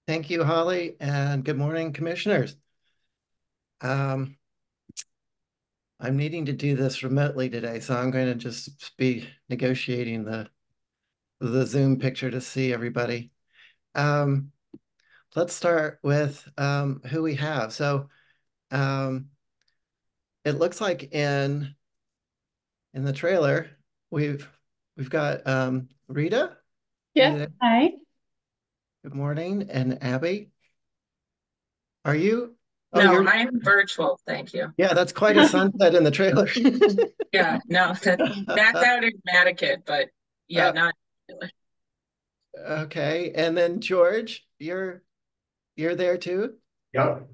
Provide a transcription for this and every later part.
Thank you, Holly, and good morning, commissioners. I'm needing to do this remotely today, so I'm going to just be negotiating the Zoom picture to see everybody. Let's start with who we have. So it looks like in the trailer we've got Rita. Yeah. Hi. Good morning, and Abby. Are you? Oh, No, you're. I am virtual. Thank you. Yeah, that's quite a sunset in the trailer. Yeah, no, that's out in Nantucket, but yeah, Uh, not. okay, and then George, you're there too? Yep.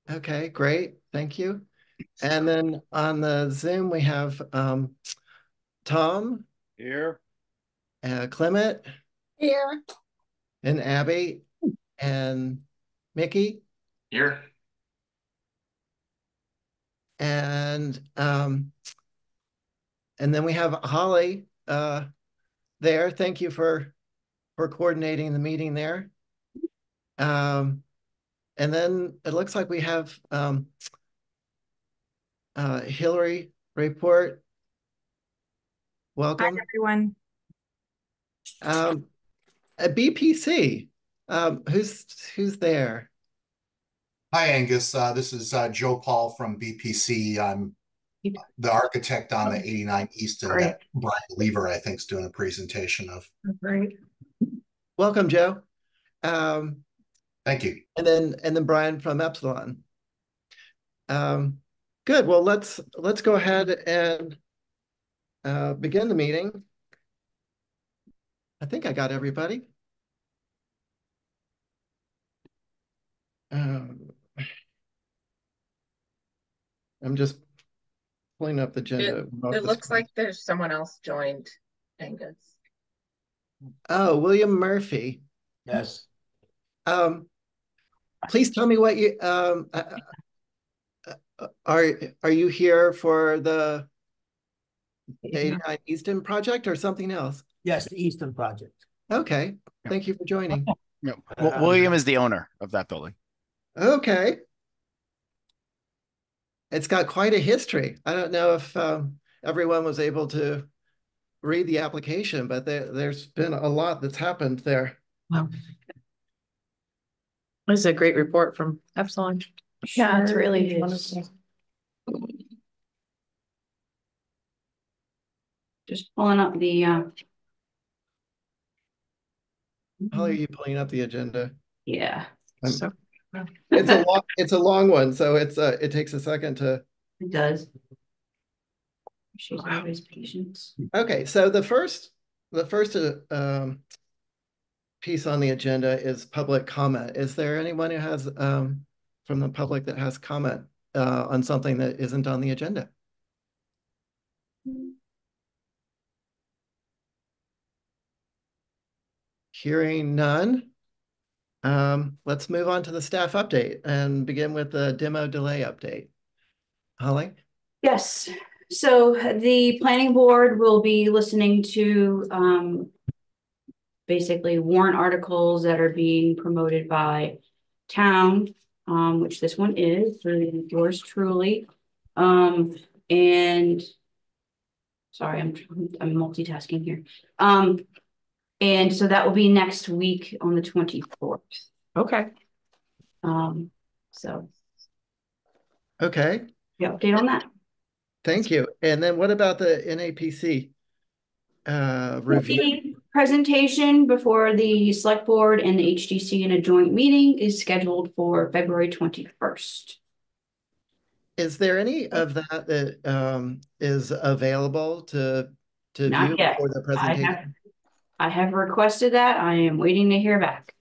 Okay, great. Thank you. And then on the Zoom, we have Tom, Here. Clement, Here. and Abby, and Mickey, Here. and then we have Holly there. Thank you for coordinating the meeting there. And then it looks like we have Hillary Report. Welcome. Hi, everyone. A BPC. Who's there? Hi, Angus. This is Joe Paul from BPC. I'm the architect on the 89 Easton that Brian Lever, I think, is doing a presentation of. Great. Welcome, Joe. Thank you. And then Brian from Epsilon. Good. Well, let's go ahead and begin the meeting. I think I got everybody. I'm just pulling up the agenda. It looks like there's someone else joined, Angus. Oh, William Murphy. Yes. Please tell me what you are you here for the 89 Easton project or something else? Yes, the Easton project. Okay. Thank you for joining. No. William is the owner of that building. Okay. It's got quite a history. I don't know if everyone was able to read the application, but there's been a lot that's happened there. Wow. This is a great report from Epsilon. Yeah, it's really wonderful. Just pulling up the How are you pulling up the agenda? yeah. So it's a long one, so it takes a second to. It does. She's always patient. Okay, so the first piece on the agenda is public comment. Is there anyone who has from the public that has comment on something that isn't on the agenda? Hearing none. Let's move on to the staff update and begin with the demo delay update. Holly? Yes. So the planning board will be listening to basically warrant articles that are being promoted by town, which this one is for yours truly. And sorry, I'm multitasking here. And so that will be next week on the 24th. okay. So Okay. the update on that. Thank you. And then what about the NAPC review? The presentation before the select board and the HDC in a joint meeting is scheduled for February 21st. Is there any of that is available to Not view yet. before the presentation? I have requested that. I am waiting to hear back.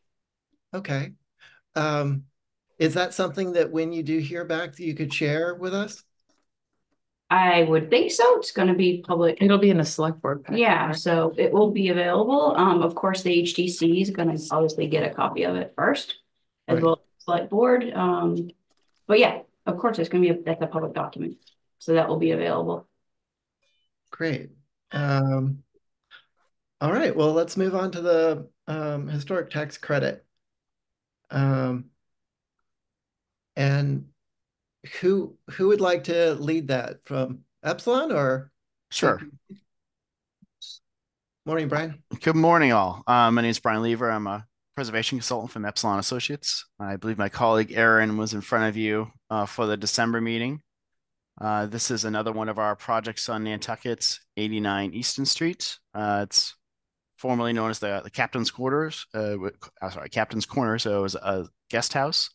Okay. Is that something that when you do hear back that you could share with us? I would think so. It's going to be public. It'll be in a select board packet, Yeah, right? so it will be available. Of course, the HDC is going to obviously get a copy of it first, as Right. well as the select board. But yeah, of course, it's going to be that's a public document, so that will be available. Great. All right, well, let's move on to the historic tax credit. And who would like to lead that, from Epsilon or Sure. BP? Morning, Brian. Good morning, all. My name is Brian Lever. I'm a preservation consultant from Epsilon Associates. I believe my colleague Aaron was in front of you for the December meeting. This is another one of our projects on Nantucket's 89 Easton Street. It's formerly known as the Captain's Quarters. Captain's Corner. So it was a guest house.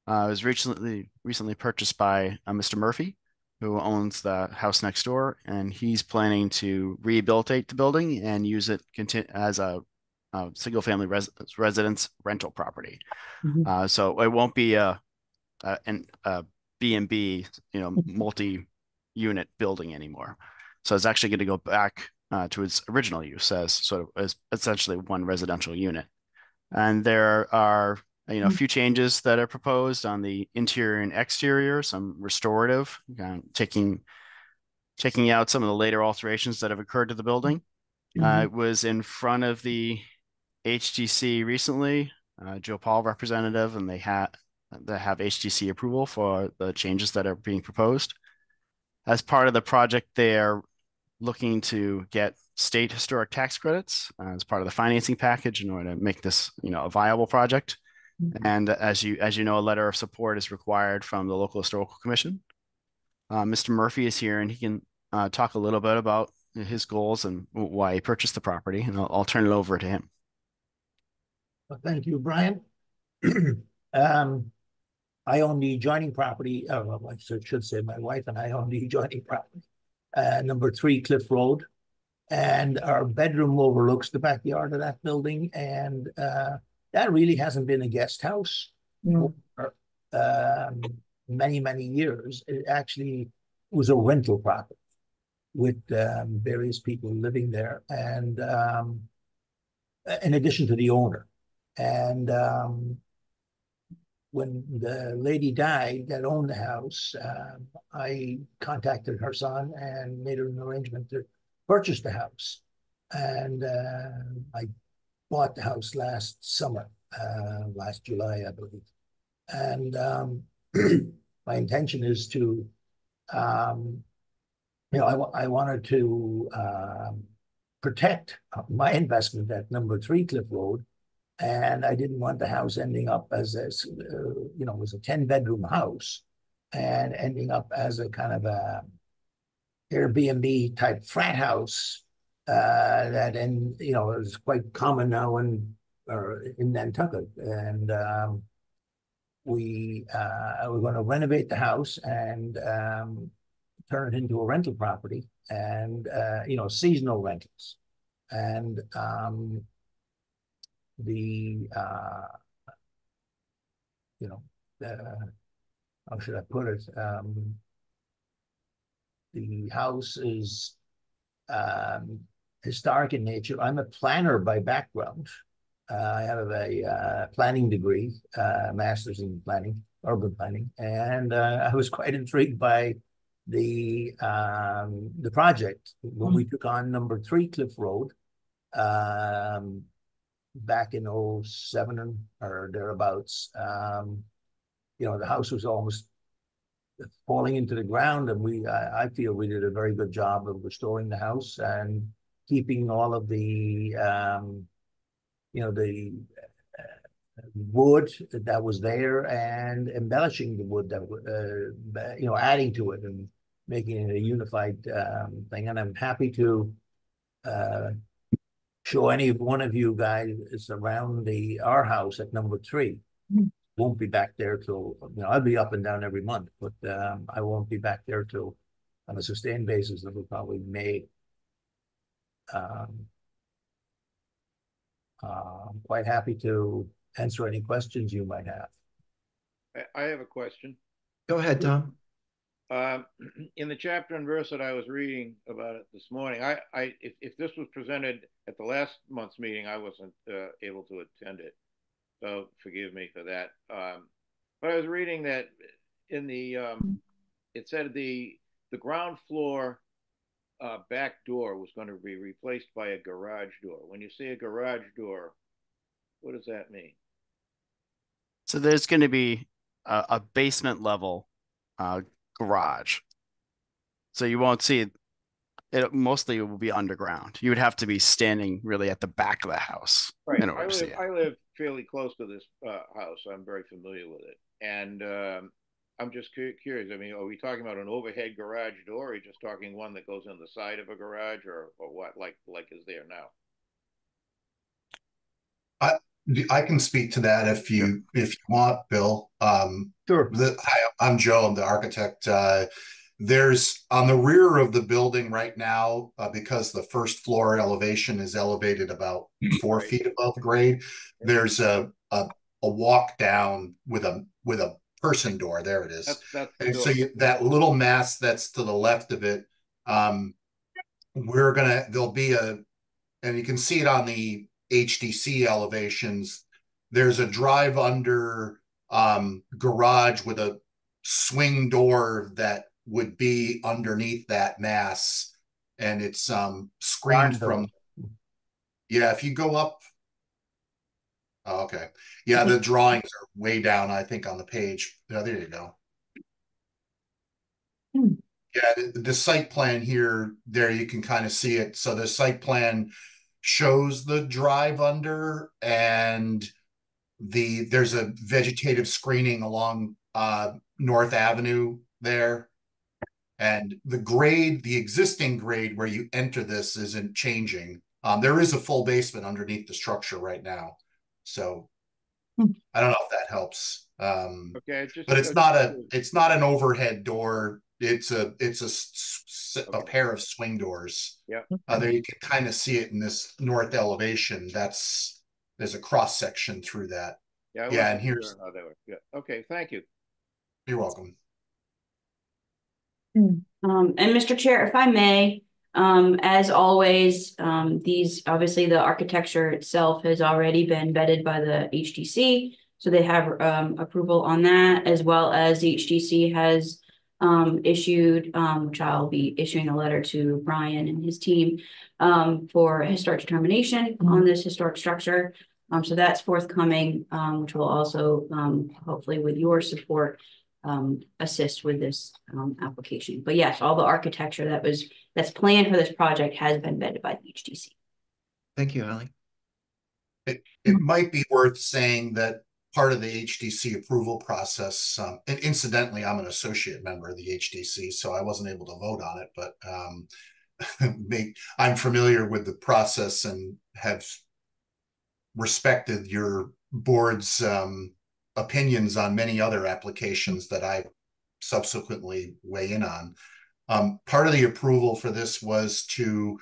It was recently purchased by Mr. Murphy, who owns the house next door, and he's planning to rehabilitate the building and use it as a single-family residence rental property. So it won't be a B&B, multi-unit building anymore. So it's actually going to go back to its original use as sort of as essentially one residential unit. And there are a few changes that are proposed on the interior and exterior, some restorative, taking out some of the later alterations that have occurred to the building. It was in front of the HGC recently, Joe Paul representative, and they have HGC approval for the changes that are being proposed. As part of the project, they're looking to get state historic tax credits as part of the financing package in order to make this, a viable project. And as you know, a letter of support is required from the local historical commission. Mr. Murphy is here, and he can talk a little bit about his goals and why he purchased the property, and I'll turn it over to him. Well, thank you, Brian. I own the adjoining property. Well, I should say my wife and I own the adjoining property, number 3 Cliff Road. And our bedroom overlooks the backyard of that building. And that really hasn't been a guest house for many, many years. It actually was a rental property with various people living there, and in addition to the owner. And when the lady died that owned the house, I contacted her son and made an arrangement to purchase the house. And I bought the house last summer, last July, I believe. And my intention is to, I wanted to protect my investment at number 3 Cliff Road. And I didn't want the house ending up as it was a 10-bedroom house and ending up as a kind of a Airbnb type frat house that is quite common now in Nantucket. And we're going to renovate the house and turn it into a rental property, and seasonal rentals. And how should I put it? The house is historic in nature. I'm a planner by background. I have a planning degree, master's in planning, urban planning, and I was quite intrigued by the project when we took on number 3 Cliff Road. Back in 07 or thereabouts. The house was almost falling into the ground, and I feel we did a very good job of restoring the house and keeping all of the the wood that was there and embellishing the wood that adding to it and making it a unified thing. And I'm happy to show any one of you guys around our house at number 3. Won't be back there till, I'll be up and down every month, but I won't be back there till on a sustained basis until probably May. I'm quite happy to answer any questions you might have. I have a question. Go ahead, Tom. In the chapter and verse that I was reading about it this morning, if this was presented at the last month's meeting, I wasn't able to attend it, so forgive me for that. But I was reading that in the it said the ground floor back door was going to be replaced by a garage door. When you say a garage door, what does that mean? So there's going to be a basement level garage. So you won't see it. Mostly it will be underground. You would have to be standing really at the back of the house Right. in order to see it. I live fairly close to this house. I'm very familiar with it. And I'm just curious. I mean, are we talking about an overhead garage door, or are you just talking one that goes in the side of a garage, or what, like is there now? I can speak to that if you want, Bill. Sure. Hi, I'm Joe. I'm the architect. There's on the rear of the building right now, because the first floor elevation is elevated about 4 feet above grade. There's a walk down with a person door. There it is. That's and so that little mass that's to the left of it, there'll be and you can see it on the HDC elevations. There's a drive under garage with a swing door that would be underneath that mass, and it's screened from. Yeah, if you go up. Oh, okay. Yeah, the drawings are way down, I think, on the page. Oh, there you go. Yeah, the site plan here, there you can kind of see it. So the site plan shows the drive under, and there's a vegetative screening along North Avenue there. And the existing grade where you enter this isn't changing. There is a full basement underneath the structure right now. So I don't know if that helps. Okay, but it's not an overhead door. It's a pair of swing doors. Yeah. There you can kind of see it in this north elevation. There's a cross section through that. Yeah, and here's how they were. Yeah. Okay, thank you. You're welcome. And Mr. Chair, if I may, as always, these obviously the architecture itself has already been vetted by the HDC, so they have approval on that, as well as the HDC has issued, which I'll be issuing a letter to Brian and his team for a historic determination on this historic structure. So that's forthcoming, which will also hopefully with your support assist with this application. But yes, all the architecture that's planned for this project has been vetted by the HDC. Thank you, Ali. It might be worth saying that part of the HDC approval process, and incidentally, I'm an associate member of the HDC, so I wasn't able to vote on it, but I'm familiar with the process and have respected your board's opinions on many other applications that I subsequently weigh in on. Part of the approval for this was to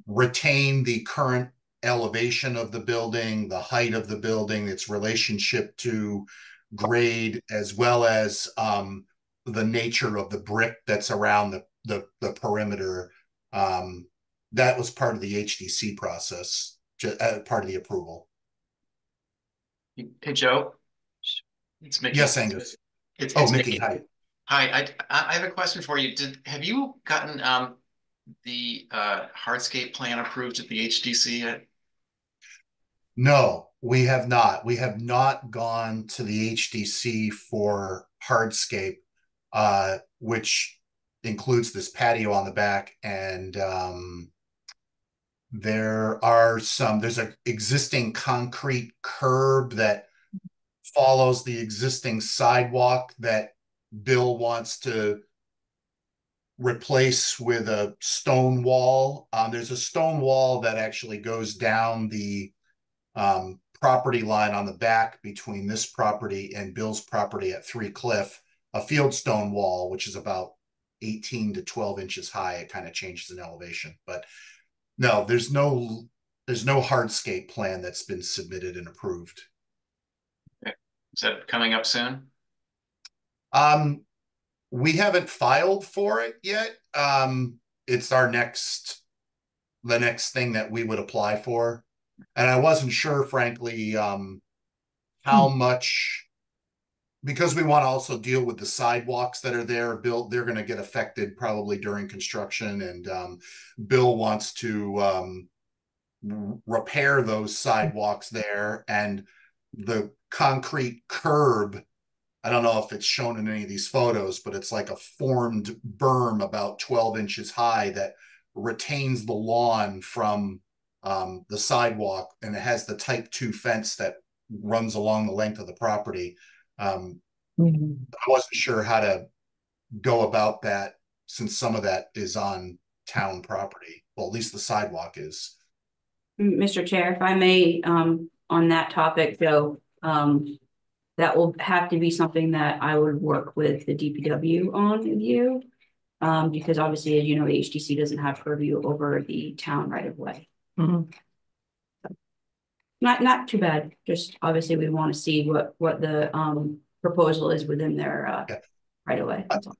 retain the current elevation of the building, the height of the building, its relationship to grade, as well as the nature of the brick that's around the perimeter. That was part of the HDC process, part of the approval. Hey, Joe. It's Mickey. Yes, Angus. It's Mickey. Hi. Hi. I have a question for you. Have you gotten the hardscape plan approved at the HDC yet? No, we have not. We have not gone to the HDC for hardscape, which includes this patio on the back, and there's an existing concrete curb that follows the existing sidewalk that Bill wants to replace with a stone wall. There's a stone wall that actually goes down the property line on the back between this property and Bill's property at Three Cliff, a fieldstone wall, which is about 18 to 12 inches high. It kind of changes in elevation, but no, there's no hardscape plan that's been submitted and approved. Okay. Is that coming up soon? We haven't filed for it yet. It's the next thing that we would apply for. And I wasn't sure, frankly, how much, because we want to also deal with the sidewalks that are there, Bill, they're going to get affected probably during construction, and Bill wants to repair those sidewalks there, and the concrete curb. I don't know if it's shown in any of these photos, but it's like a formed berm about 12 inches high that retains the lawn from the sidewalk, and it has the type 2 fence that runs along the length of the property. I wasn't sure how to go about that, since some of that is on town property. Well, at least the sidewalk is. Mr. Chair, if I may, on that topic, though, that will have to be something that I would work with the DPW on with you, because obviously, as you know, the HDC doesn't have purview over the town right of way. Not too bad. Just obviously, we want to see what the proposal is within their right of way. That's all.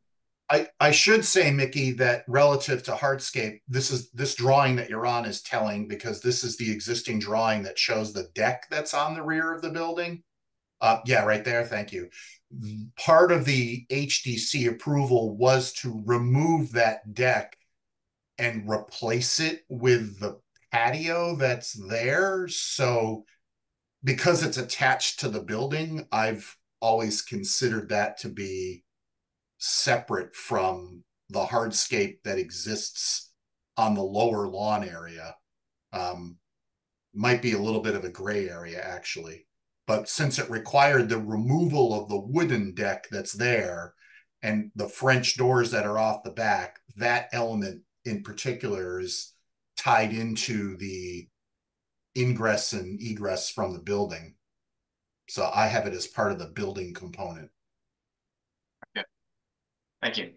I should say, Mickey, that relative to hardscape, this drawing that you're on is telling, because this is the existing drawing that shows the deck that's on the rear of the building. Yeah, right there. Thank you. Part of the HDC approval was to remove that deck and replace it with the patio that's there. So because it's attached to the building, I've always considered that to be separate from the hardscape that exists on the lower lawn area. Might be a little bit of a gray area, actually. But since it required the removal of the wooden deck that's there and the French doors that are off the back, that element in particular is tied into the ingress and egress from the building. So I have it as part of the building component. Okay. Thank you.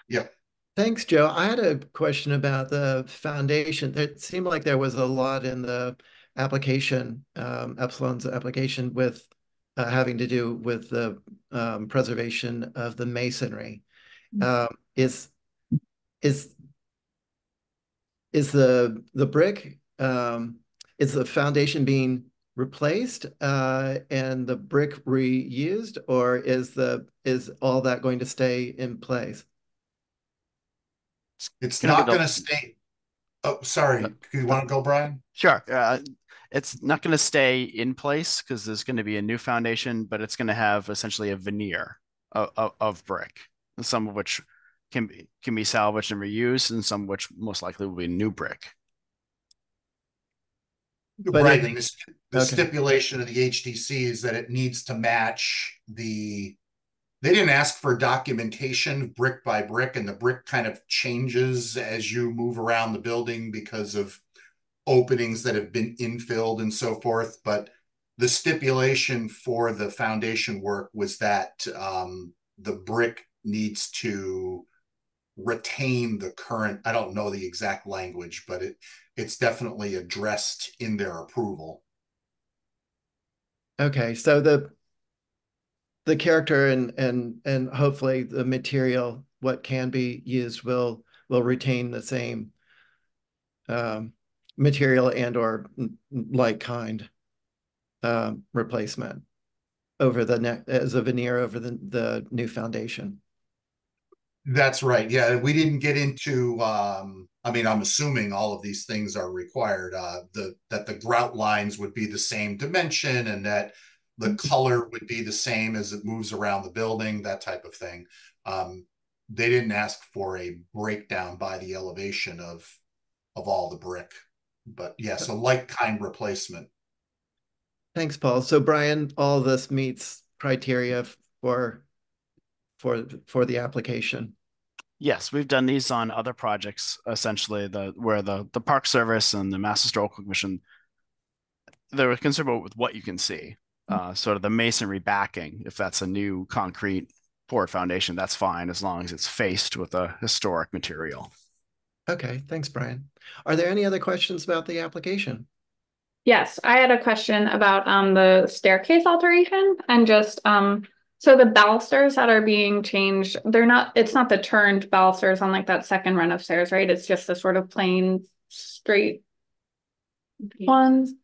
Yep. Thanks, Joe. I had a question about the foundation. It seemed like there was a lot in the application, Epsilon's application, with having to do with the preservation of the masonry. Is the brick, is the foundation being replaced and the brick reused, or is all that going to stay in place? It's not going to stay. Oh, sorry. You want to go, Brian? Sure. It's not going to stay in place because there's going to be a new foundation, but it's going to have essentially a veneer of brick, some of which can be salvaged and reused, and some of which most likely will be new brick. But right. And the stipulation of the HDC is that it needs to match the. They didn't ask for documentation brick by brick, and the brick kind of changes as you move around the building because of openings that have been infilled and so forth. But the stipulation for the foundation work was that the brick needs to retain the current, I don't know the exact language, but it's definitely addressed in their approval. Okay, so the character and hopefully the material, what can be used, will retain the same material and or like kind replacement over the neck as a veneer over the new foundation. That's right. Yeah, we didn't get into I mean, I'm assuming all of these things are required, that the grout lines would be the same dimension, and that the color would be the same as it moves around the building, that type of thing. They didn't ask for a breakdown by the elevation of all the brick, but yes, a like kind replacement. Thanks, Paul. So Brian, all this meets criteria for the application. Yes, we've done these on other projects, essentially where the Park Service and the Mass Historical Commission, they were concerned with what you can see. Sort of the masonry backing, if that's a new concrete poured foundation, that's fine as long as it's faced with a historic material. Okay, thanks, Brian. Are there any other questions about the application? Yes, I had a question about the staircase alteration and just so the balusters that are being changed, it's not the turned balusters on like that second run of stairs, right? It's just the sort of plain straight ones.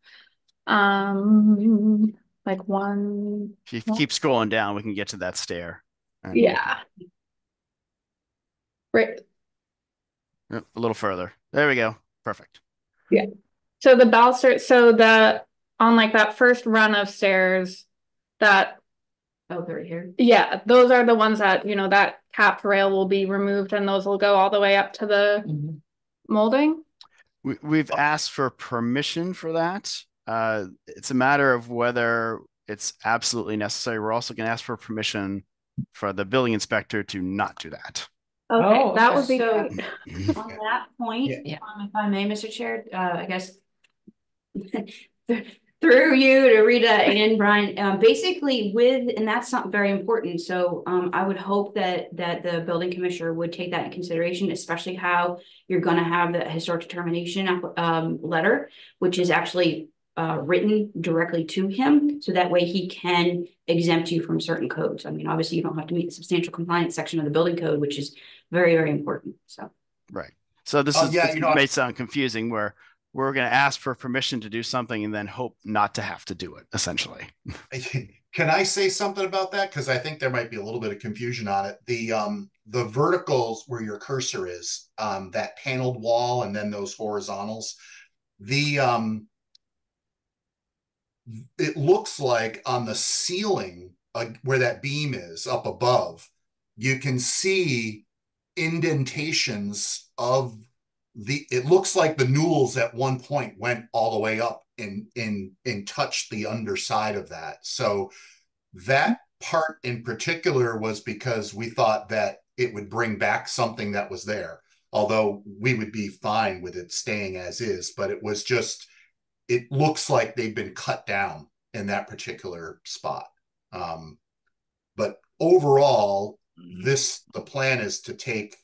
like one. If you keep scrolling down, we can get to that stair. And Yeah. Right. a little further. There we go. Perfect. Yeah. So the baluster, so the on like that first run of stairs, that Oh, they're right here. yeah, those are the ones that, that capped rail will be removed and those will go all the way up to the molding. We've asked for permission for that. It's a matter of whether it's absolutely necessary. We're also going to ask for permission for the building inspector to not do that. Okay, that would be So great. on that point, Yeah. if I may, Mr. Chair, I guess through you to Rita and Brian, basically and that's not very important. So I would hope that the building commissioner would take that in consideration, especially how you're going to have the historic determination letter, which is actually written directly to him. So that way he can exempt you from certain codes. I mean, obviously you don't have to meet the substantial compliance section of the building code, which is very, very important. So. Right. So this yeah, may sound confusing where we're going to ask for permission to do something and then hope not to have to do it, essentially. Can I say something about that? Because I think there might be a little bit of confusion on it. The verticals where your cursor is, that paneled wall, and then those horizontals, it looks like on the ceiling where that beam is up above, you can see indentations of it looks like the newels at one point went all the way up and touched the underside of that. So that part in particular was because we thought that it would bring back something that was there, although we would be fine with it staying as is. But it looks like they've been cut down in that particular spot. But overall, the plan is to take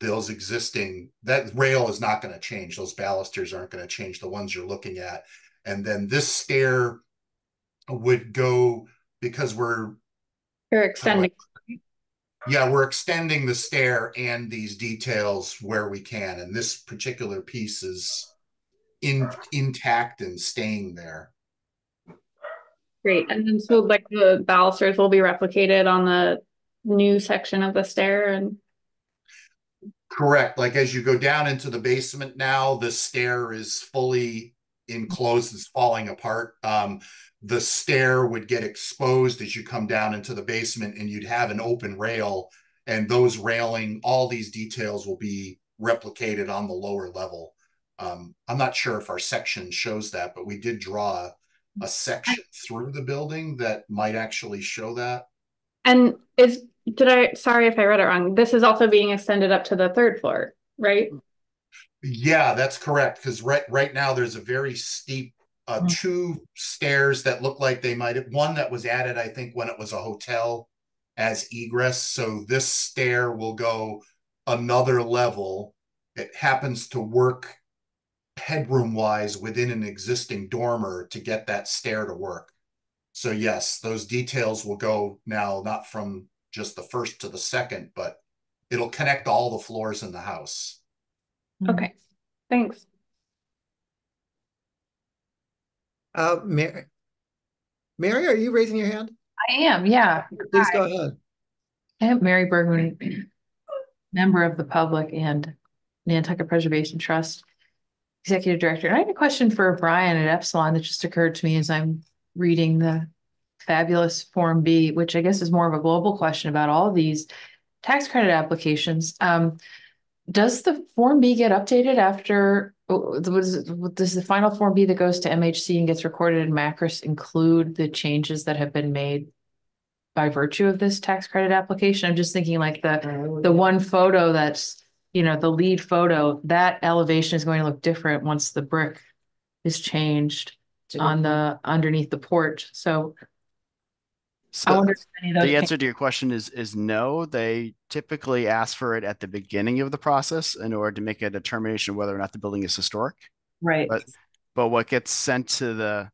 those that rail is not going to change. Those balusters aren't going to change, the ones you're looking at. And then this stair would go, because You're extending. We're extending the stair and these details where we can. And this particular piece is intact and staying there. Great. And then so like the balusters will be replicated on the new section of the stair and correct. Like as you go down into the basement now, the stair is fully enclosed, it's falling apart. The stair would get exposed as you come down into the basement, and you'd have an open rail, and those all these details will be replicated on the lower level. I'm not sure if our section shows that, but we did draw a section through the building that might actually show that. And sorry if I read it wrong. This is also being extended up to the third floor, right? Yeah, that's correct. Because right now there's a very steep two stairs that look like they might have, one that was added, I think, when it was a hotel as egress. So this stair will go another level. It happens to work headroom wise within an existing dormer to get that stair to work. So yes, those details will go now, not from just the first to the second, but it'll connect all the floors in the house. Okay, thanks. Mary, are you raising your hand? I am, yeah. Please Hi. go ahead. I am Mary Bergman, member of the public and Nantucket Preservation Trust Executive Director. And I had a question for Brian at Epsilon that just occurred to me as I'm reading the fabulous Form B, which I guess is more of a global question about all of these tax credit applications. Does the Form B get updated after, does the final Form B that goes to MHC and gets recorded in Macris include the changes that have been made by virtue of this tax credit application? I'm just thinking like the one photo that's, the lead photo, that elevation is going to look different once the brick is changed on the underneath the porch. So I wonder if any of those the answer to your question is no. They typically ask for it at the beginning of the process in order to make a determination whether or not the building is historic. Right. But what gets sent to the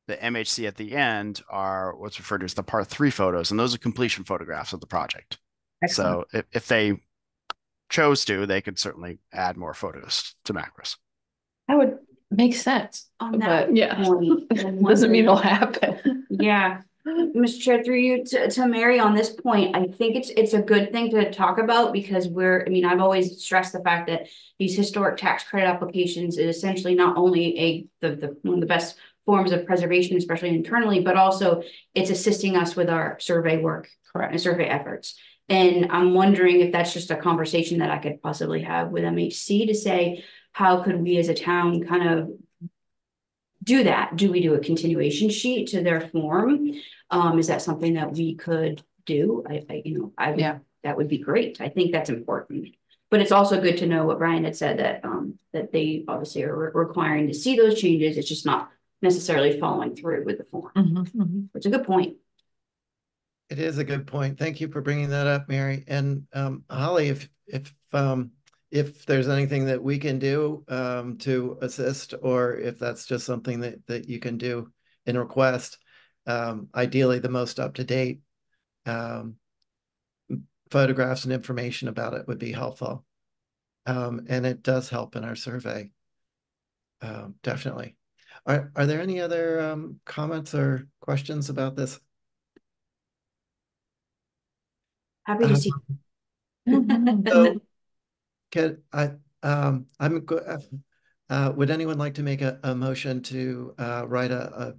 MHC at the end are what's referred to as the Part 3 photos, and those are completion photographs of the project. Excellent. So if they chose to, they could certainly add more photos to Macris. Makes sense, On that but Yeah. point, doesn't mean it'll happen. yeah. Mr. Chair, through you to Mary on this point, I think it's a good thing to talk about because I've always stressed the fact that these historic tax credit applications is essentially not only one of the best forms of preservation, especially internally, but also it's assisting us with our survey work and survey efforts. And I'm wondering if that's just a conversation that I could possibly have with MHC to say, how could we as a town kind of do that? Do we do a continuation sheet to their form? Is that something that we could do? That would be great. I think that's important. But it's also good to know what Brian had said that they obviously are requiring to see those changes. It's just not necessarily following through with the form. It's a good point. It is a good point. Thank you for bringing that up, Mary. And Holly, if there's anything that we can do to assist, or if that's just something that you can do in request, ideally the most up-to-date photographs and information about it would be helpful. And it does help in our survey. Definitely. Are there any other comments or questions about this? Happy to see. So, would anyone like to make a motion to write a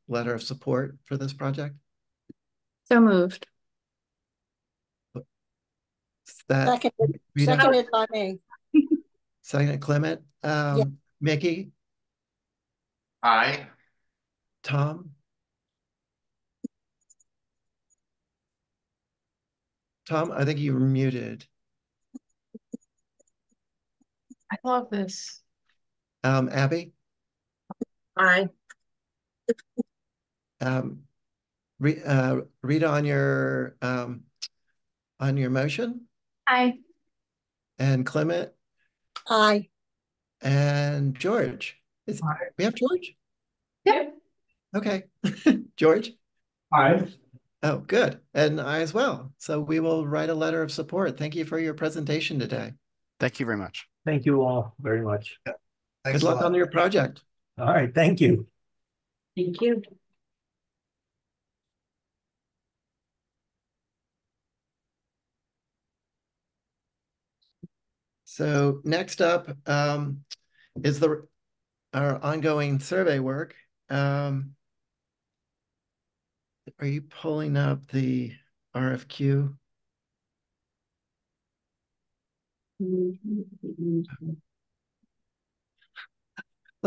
letter of support for this project? So moved. Seconded by me. Second, Clement. Yeah. Mickey? Aye. Tom? Tom, I think you were muted. I love this. Abby? Aye. Rita, on your motion? Aye. And Clement? Aye. And George? We have George? Yep. Okay. George? Aye. Oh, good. And I as well. So we will write a letter of support. Thank you for your presentation today. Thank you very much. Thank you all very much. Thanks Good a luck lot. on your project. All right, thank you. Thank you. So next up is our ongoing survey work. Are you pulling up the RFQ? The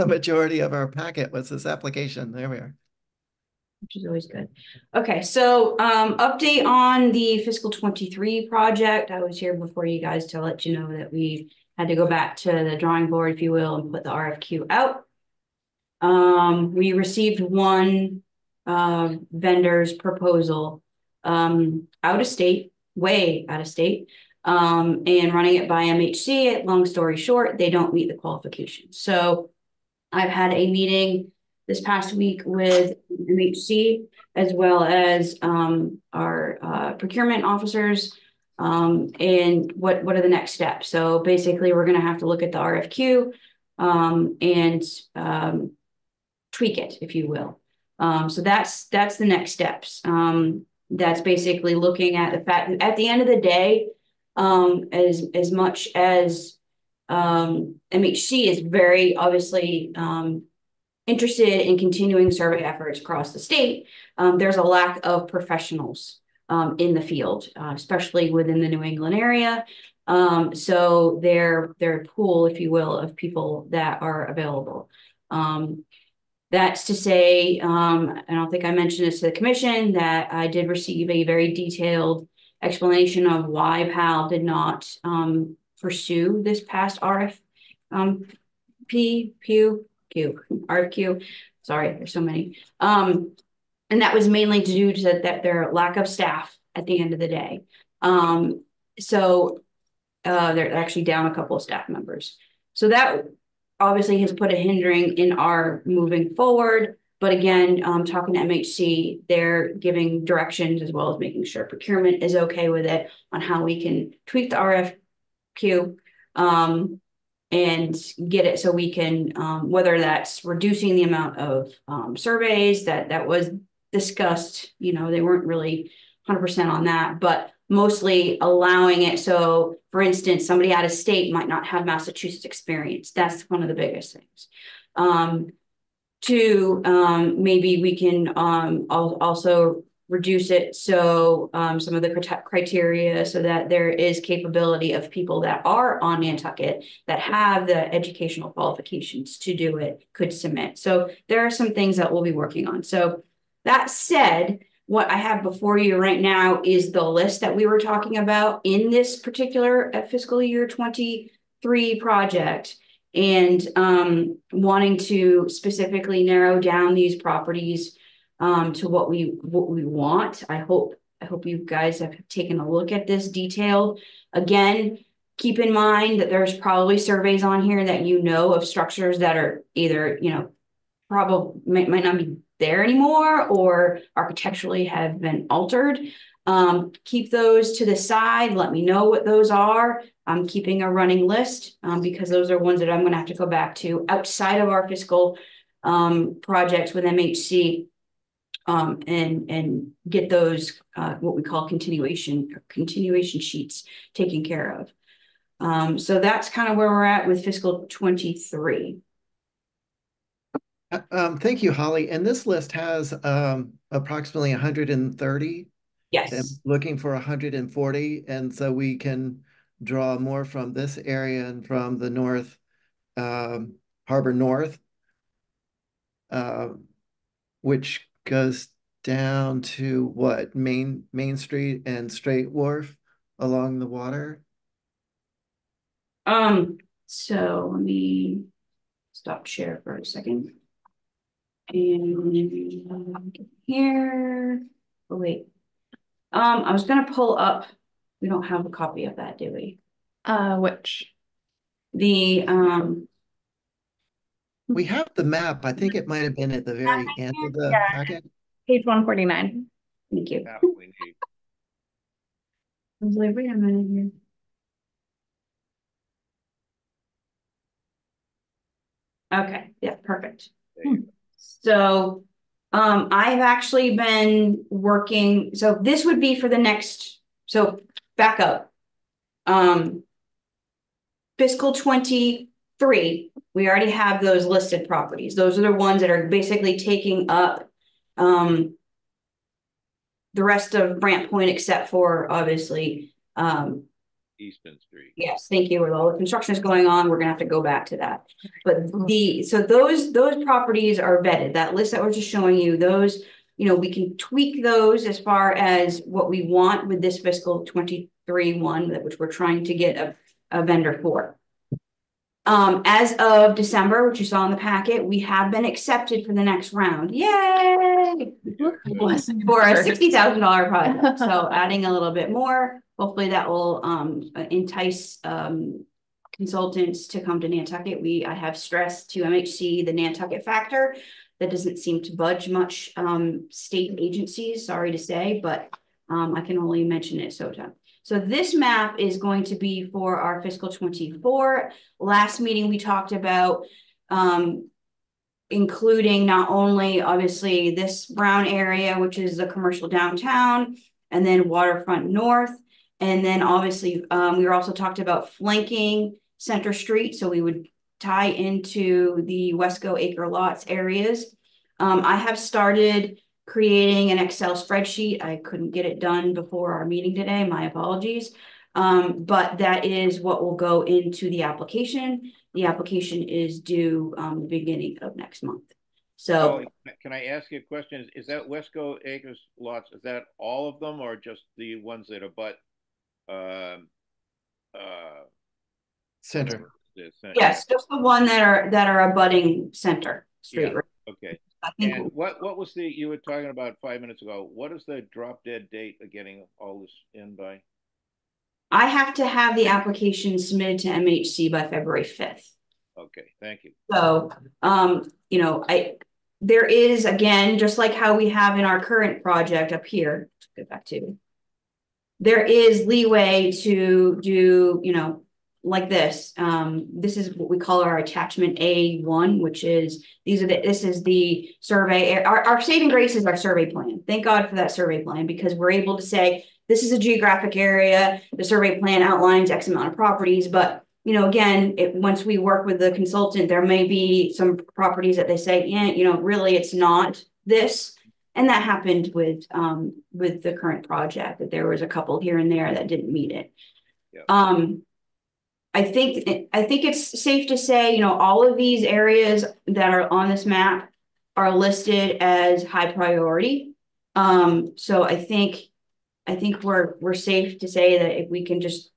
majority of our packet was this application. There we are. Which is always good. Okay, so update on the fiscal 23 project. I was here before you guys to let you know that we had to go back to the drawing board, if you will, and put the RFQ out. We received one vendor's proposal out of state, way out of state, and running it by MHC. Long story short, they don't meet the qualifications. So I've had a meeting this past week with MHC as well as our procurement officers, and what are the next steps. So basically, we're going to have to look at the RFQ and tweak it, if you will. So that's the next steps. That's basically looking at the fact that at the end of the day, as much as MHC is very obviously interested in continuing survey efforts across the state, there's a lack of professionals in the field, especially within the New England area. So their pool, if you will, of people that are available. That's to say, I don't think I mentioned this to the commission, that I did receive a very detailed explanation of why PAL did not pursue this past RFQ. Sorry, there's so many. And that was mainly due to their lack of staff at the end of the day. So they're actually down a couple of staff members. So that obviously has put a hindering in our moving forward. But again, talking to MHC, they're giving directions as well as making sure procurement is okay with it on how we can tweak the RFQ. and get it so we can, whether that's reducing the amount of surveys that was discussed, you know, they weren't really 100% on that, but mostly allowing it. So for instance, somebody out of state might not have Massachusetts experience. That's one of the biggest things. Maybe we can also reduce it so some of the criteria so that there is capability of people that are on Nantucket that have the educational qualifications to do it could submit. So there are some things that we'll be working on. So that said, what I have before you right now is the list that we were talking about in this particular fiscal year 23 project, and wanting to specifically narrow down these properties to what we want. I hope you guys have taken a look at this detailed. Again, keep in mind that there's probably surveys on here that you know of structures that are either, you know, probably might not be there anymore or architecturally have been altered. Keep those to the side. Let me know what those are. I'm keeping a running list because those are ones that I'm going to have to go back to outside of our fiscal projects with MHC and get those what we call continuation sheets taken care of. So that's kind of where we're at with fiscal 23. Thank you, Holly. And this list has approximately 130. Yes. I'm looking for 140. And so we can draw more from this area and from the north, Harbor North, which goes down to what? Main Street and Straight Wharf along the water. So let me stop share for a second. And here, oh wait. I was gonna pull up. We don't have a copy of that, do we? Which? We have the map. I think it might have been at the very end of the packet. Page 149. Thank you. Map we need. I was like, wait a minute here. Okay, yeah, perfect. So I've actually been working, so this would be for the next, so back up. Fiscal 23, we already have those listed properties. Those are the ones that are basically taking up the rest of Brant Point except for obviously Easton Street. yes, thank you. With all the construction is going on, we're gonna have to go back to that. But so those properties are vetted. That list that we're just showing you, those, you know, we can tweak those as far as what we want with this fiscal 23 one, which we're trying to get a vendor for. As of December, which you saw in the packet, we have been accepted for the next round. Yay! For a $60,000 project. So adding a little bit more. Hopefully that will entice consultants to come to Nantucket. I have stressed to MHC the Nantucket factor. That doesn't seem to budge much state agencies, sorry to say, but I can only mention it so time. So this map is going to be for our fiscal 24. Last meeting we talked about including not only obviously this brown area, which is the commercial downtown, and then waterfront north. And then obviously we were also talked about flanking Center Street. So we would tie into the Wesco Acre Lots areas. I have started creating an Excel spreadsheet. I couldn't get it done before our meeting today. My apologies. But that is what will go into the application. The application is due the beginning of next month. So can I ask you a question? Is that Wesco Acres lots, is that all of them or just the ones that abut Center? Yes, just the one that are abutting Center Street. Yeah. Okay. And what was you were talking about 5 minutes ago? What is the drop dead date of getting all this in by? I have to have the application submitted to MHC by February 5th. Okay, thank you. So, you know, there is, again, just like how we have in our current project up here, get back to, there is leeway to do, you know, like this. This is what we call our attachment A1, which is this is the survey. Our saving grace is our survey plan. Thank God for that survey plan, because we're able to say this is a geographic area. The survey plan outlines X amount of properties, but again, once we work with the consultant, there may be some properties that they say, yeah, really it's not this. And that happened with the current project, that there was a couple here and there that didn't meet it. I think it's safe to say, all of these areas that are on this map are listed as high priority. So I think we're safe to say that if we can just,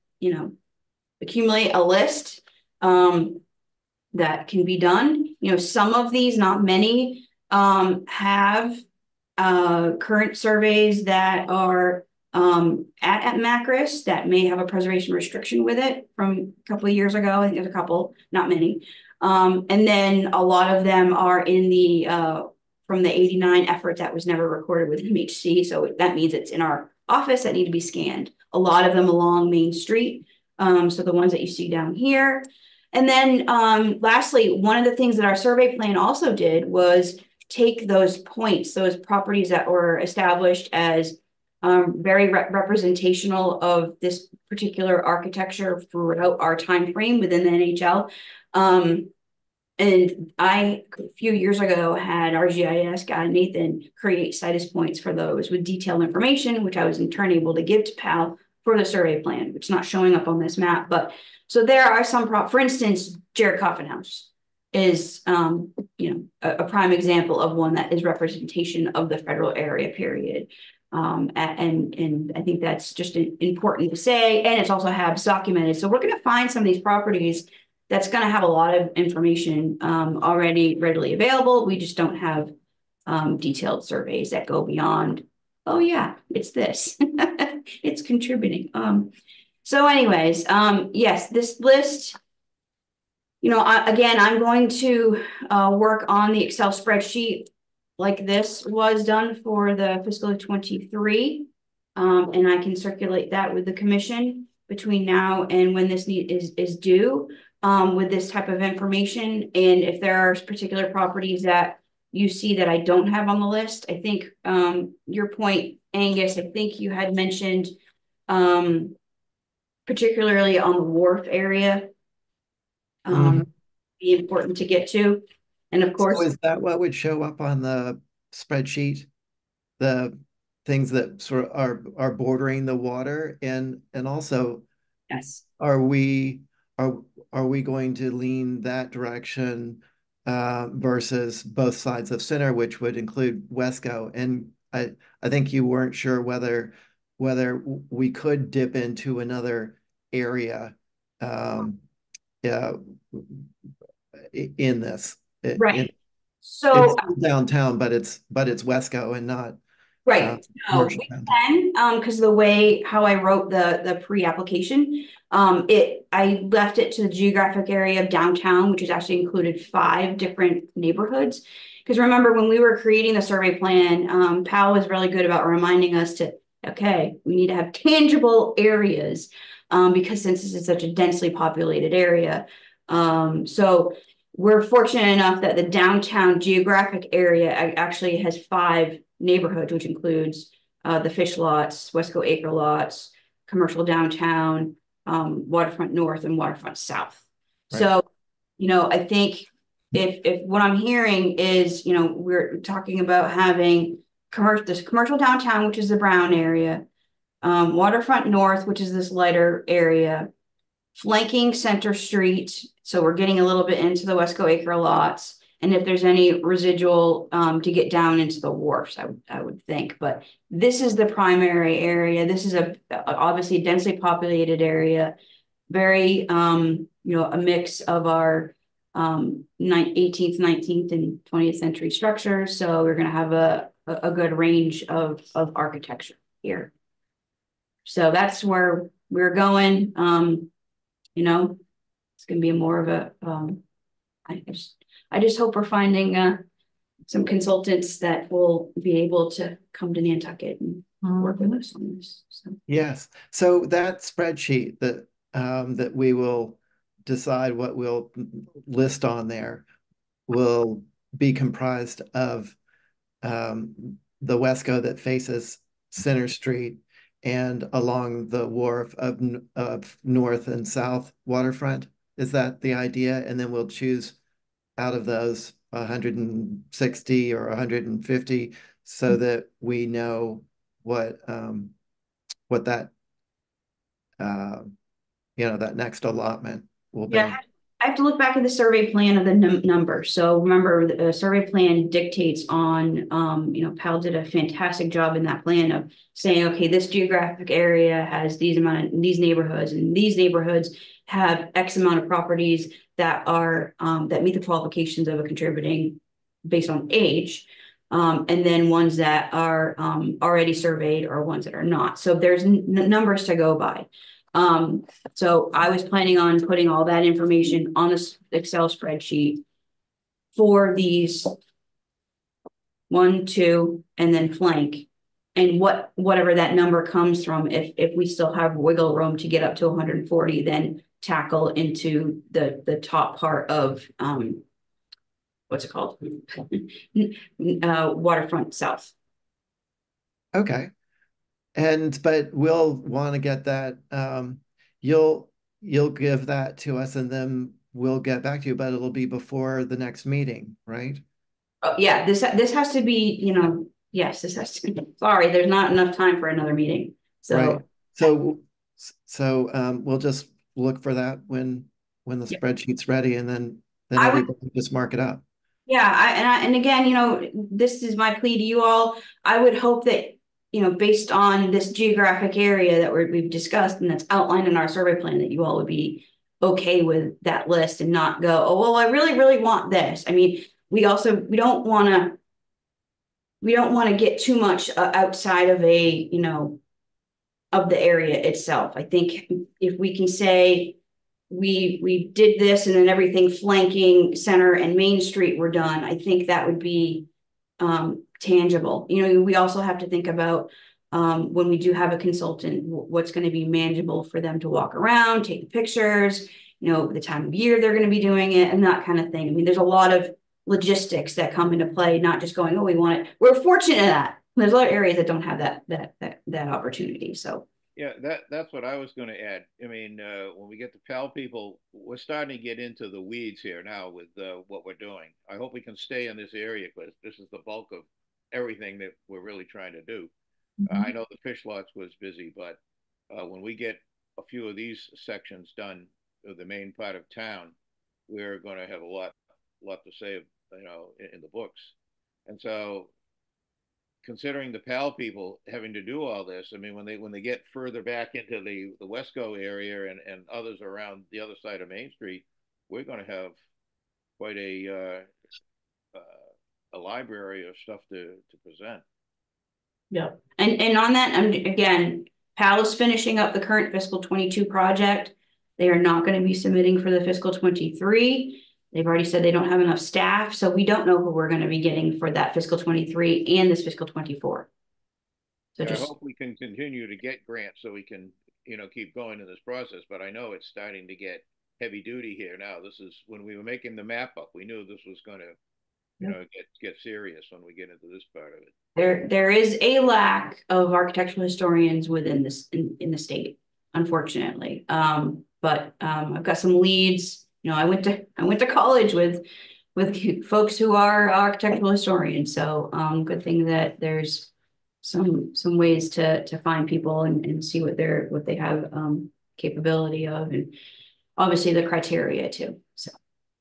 accumulate a list, that can be done. Some of these, not many, have current surveys that are at MACRIS that may have a preservation restriction with it from a couple of years ago. I think there's a couple, not many. And then a lot of them are in the from the 89 effort that was never recorded with MHC. So that means it's in our office that need to be scanned. A lot of them along Main Street. So the ones that you see down here. And then lastly, one of the things that our survey plan also did was take those points, those properties that were established as very representational of this particular architecture throughout our time frame within the NHL. And I, a few years ago, had our GIS guy, Nathan, create situs points for those with detailed information, which I was in turn able to give to PAL for the survey plan, which is not showing up on this map. But so there are some, for instance, Jared Coffin House is, a prime example of one that is representation of the federal area period. And I think that's just important to say, and it's also HABs documented. So we're going to find some of these properties that's going to have a lot of information already readily available. We just don't have detailed surveys that go beyond, oh yeah, it's this, it's contributing. So anyways, yes, this list, again, I'm going to work on the Excel spreadsheet like this was done for the fiscal 23. And I can circulate that with the commission between now and when this is due with this type of information. And if there are particular properties that you see that I don't have on the list, I think your point, Angus, I think you had mentioned particularly on the wharf area, be important to get to. And of course, so is that what would show up on the spreadsheet? The things that sort of are bordering the water, and also, yes, are we going to lean that direction versus both sides of center, which would include Wesco? And I think you weren't sure whether we could dip into another area in this. right. So it's downtown, but it's Wesco and not right. No, we can, because the way how I wrote the pre-application, I left it to the geographic area of downtown, which has actually included 5 different neighborhoods. Because remember, when we were creating the survey plan, Pal was really good about reminding us to, okay, we need to have tangible areas, because since this is such a densely populated area. So we're fortunate enough that the downtown geographic area actually has 5 neighborhoods, which includes the Fish Lots, Wesco Acre Lots, Commercial Downtown, Waterfront North, and Waterfront South. Right. So, I think if what I'm hearing is, we're talking about having this commercial downtown, which is the brown area, Waterfront North, which is this lighter area, flanking Center Street. So we're getting a little bit into the Wesco Acre lots. And if there's any residual to get down into the wharfs, I would think. But this is the primary area. This is obviously a densely populated area. Very, a mix of our 18th, 19th, and 20th century structures. So we're going to have a good range of architecture here. So that's where we're going. It's going to be more of a, I just hope we're finding some consultants that will be able to come to Nantucket and work with us on this. So. Yes. So that spreadsheet that we will decide what we'll list on there will be comprised of the Wesco that faces Center Street and along the wharf of North and South waterfront. Is that the idea? And then we'll choose out of those 160 or 150 so that we know what that that next allotment will be. Yeah, I have to look back at the survey plan of the number. So remember, the survey plan dictates on, Pal did a fantastic job in that plan of saying, okay, this geographic area has these neighborhoods, and these neighborhoods have X amount of properties that are that meet the qualifications of a contributing based on age. And then ones that are already surveyed or ones that are not. So there's numbers to go by. So I was planning on putting all that information on this Excel spreadsheet for these 1, 2, and then flank, and whatever that number comes from, if we still have wiggle room to get up to 140, then tackle into the top part of what's it called? Waterfront South. Okay. But we'll want to get that. You'll give that to us, and then we'll get back to you. But it'll be before the next meeting, right? Oh, yeah, this has to be, yes, this has to be. Sorry, there's not enough time for another meeting. So right. So we'll just look for that when the spreadsheet's ready, and then everybody can just mark it up. Yeah, and again, this is my plea to you all. I would hope that, based on this geographic area that we've discussed and that's outlined in our survey plan, that you all would be okay with that list and not go, oh, well, I really, really want this. I mean, we don't want to get too much outside of of the area itself. I think if we can say we did this and then everything flanking Center and Main Street were done, I think that would be tangible. We also have to think about when we do have a consultant, what's going to be manageable for them to walk around, take pictures, the time of year they're going to be doing it, and that kind of thing. I mean, there's a lot of logistics that come into play, not just going, oh, we want it. We're fortunate in that there's other areas that don't have that opportunity. So yeah, that's what I was going to add. I mean, when we get the PAL people, we're starting to get into the weeds here now with what we're doing. I hope we can stay in this area because this is the bulk of everything that we're really trying to do. Mm-hmm. I know the fish lots was busy, but when we get a few of these sections done, the main part of town, we're going to have a lot to say, in the books. And so, considering the PAL people having to do all this, I mean, when they get further back into the Wesco area and others around the other side of Main Street, we're going to have quite a library of stuff to present. Yeah, and on that, again, PAL is finishing up the current fiscal 22 project. They are not going to be submitting for the fiscal 23. They've already said they don't have enough staff, so we don't know who we're going to be getting for that fiscal 23 and this fiscal 24. So I hope we can continue to get grants so we can, keep going in this process. But I know it's starting to get heavy duty here now. This is when we were making the map up. We knew this was going to, get serious when we get into this part of it. There is a lack of architectural historians within this in the state, unfortunately. But I've got some leads. I went to college with folks who are architectural historians. So good thing that there's some ways to find people and see what they have capability of, and obviously the criteria too. So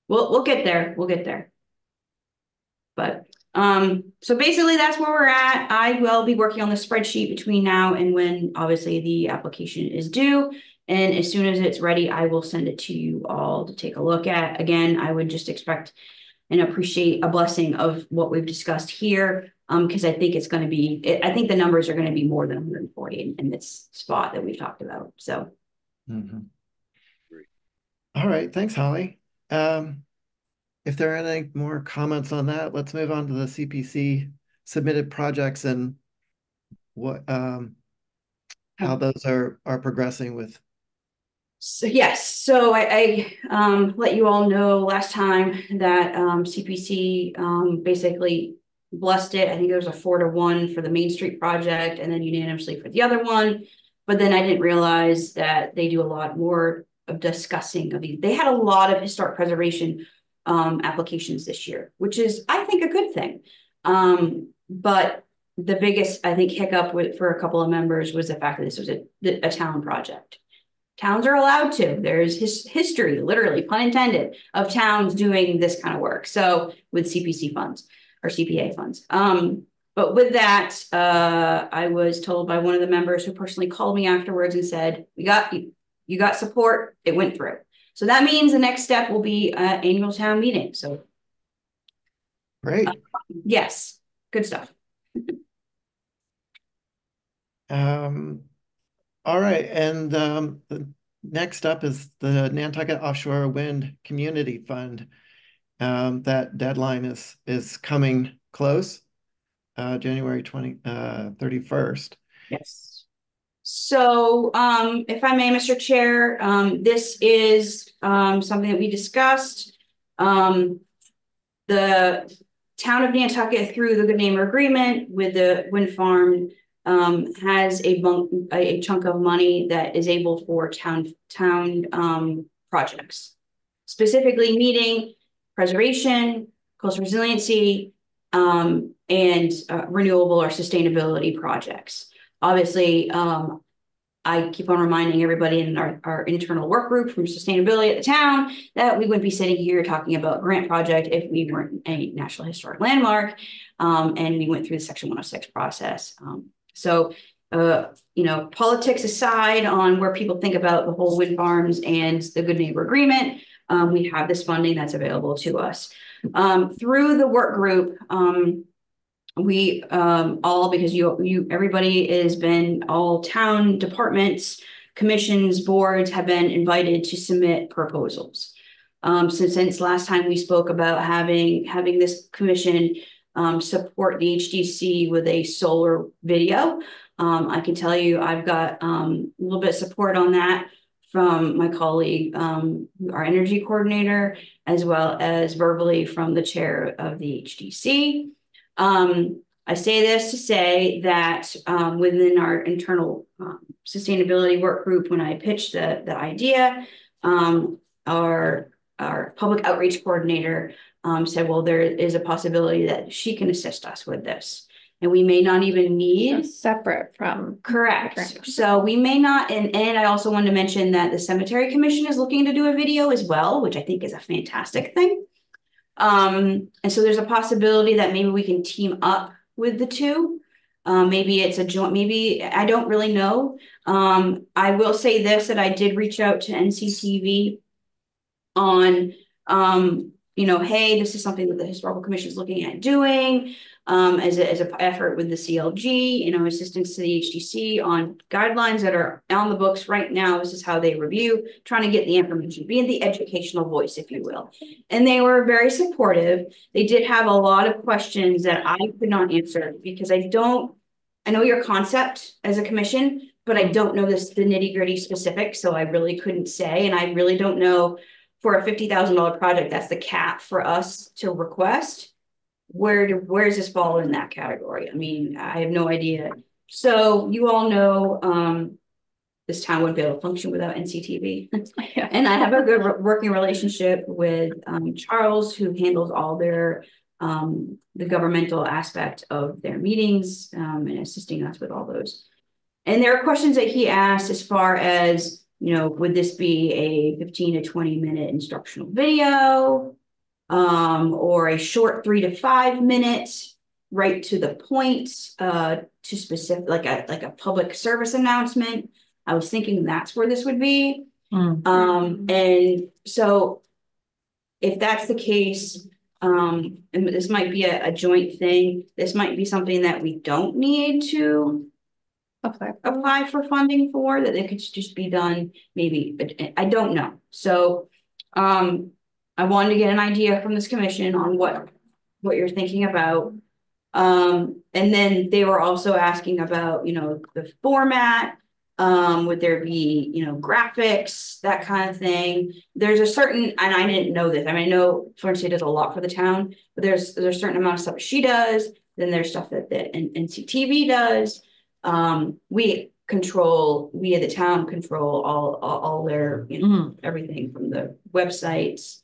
we'll get there. We'll get there. But so basically that's where we're at. I will be working on the spreadsheet between now and when obviously the application is due. And as soon as it's ready, I will send it to you all to take a look at. Again, I would just expect and appreciate a blessing of what we've discussed here, because I think it's going to be, I think the numbers are going to be more than 140 in this spot that we've talked about. So. Mm-hmm. All right. Thanks, Holly. If there are any more comments on that, let's move on to the CPC submitted projects and what how those are progressing with So yes, so I let you all know last time that CPC basically blessed it. I think there was a 4-1 for the Main Street project and then unanimously for the other one. But then I didn't realize that they do a lot more of discussing of these. They had a lot of historic preservation applications this year, which is, I think, a good thing. But the biggest, I think, hiccup for a couple of members was the fact that this was a town project. Towns are allowed to. There's history, literally, pun intended, of towns doing this kind of work. So with CPC funds or CPA funds. But with that, I was told by one of the members who personally called me afterwards and said, you got support, it went through. So that means the next step will be annual town meeting. So Great. Yes, good stuff. All right, and the next up is the Nantucket Offshore Wind Community Fund. That deadline is coming close, January 31st. Yes. So, if I may, Mr. Chair, this is something that we discussed. The town of Nantucket, through the good neighbor agreement with the wind farm, has a chunk of money that is able for town projects, specifically meeting preservation, coastal resiliency, and renewable or sustainability projects. Obviously, I keep on reminding everybody in our internal work group from sustainability at the town that we wouldn't be sitting here talking about grant project if we weren't a National Historic Landmark, and we went through the Section 106 process. So, politics aside on where people think about the whole wind farms and the Good Neighbor Agreement, we have this funding that's available to us. Through the work group, we all, because everybody has been, all town departments, commissions, boards have been invited to submit proposals. Since last time we spoke about having this commission support the HDC with a solar video. I can tell you I've got a little bit of support on that from my colleague, our energy coordinator, as well as verbally from the chair of the HDC. I say this to say that within our internal sustainability work group, when I pitched the idea, our public outreach coordinator said, well, there is a possibility that she can assist us with this. And we may not even need separate from correct. So we may not, and I also wanted to mention that the Cemetery Commission is looking to do a video as well, which I think is a fantastic thing. And so there's a possibility that maybe we can team up with the two. Maybe it's a joint, maybe I don't really know. I will say this, that I did reach out to NCTV on, hey, this is something that the Historical Commission is looking at doing as an effort with the CLG, assistance to the HDC on guidelines that are on the books right now. This is how they review, trying to get the information, being the educational voice, if you will. And they were very supportive. They did have a lot of questions that I could not answer because I know your concept as a commission, but I don't know the nitty gritty specifics. So I really couldn't say, and I really don't know for a $50,000 project, that's the cap for us to request. Where does this fall in that category? I mean, I have no idea. So you all know this town wouldn't be able to function without NCTV. And I have a good working relationship with Charles, who handles all their the governmental aspect of their meetings and assisting us with all those. And there are questions that he asked as far as, would this be a 15 to 20 minute instructional video? Or a short 3 to 5 minutes, right to the point, to specific, like a public service announcement. I was thinking that's where this would be. And so if that's the case, and this might be a joint thing, this might be something that we don't need to apply for funding for, that it could just be done maybe, but I don't know. So, I wanted to get an idea from this commission on what you're thinking about. And then they were also asking about, the format. Would there be, graphics, that kind of thing? There's a certain, and I didn't know this. I mean, I know Florencia does a lot for the town, but there's a certain amount of stuff she does. Then there's stuff that NCTV does. We at the town control all their, everything from the websites,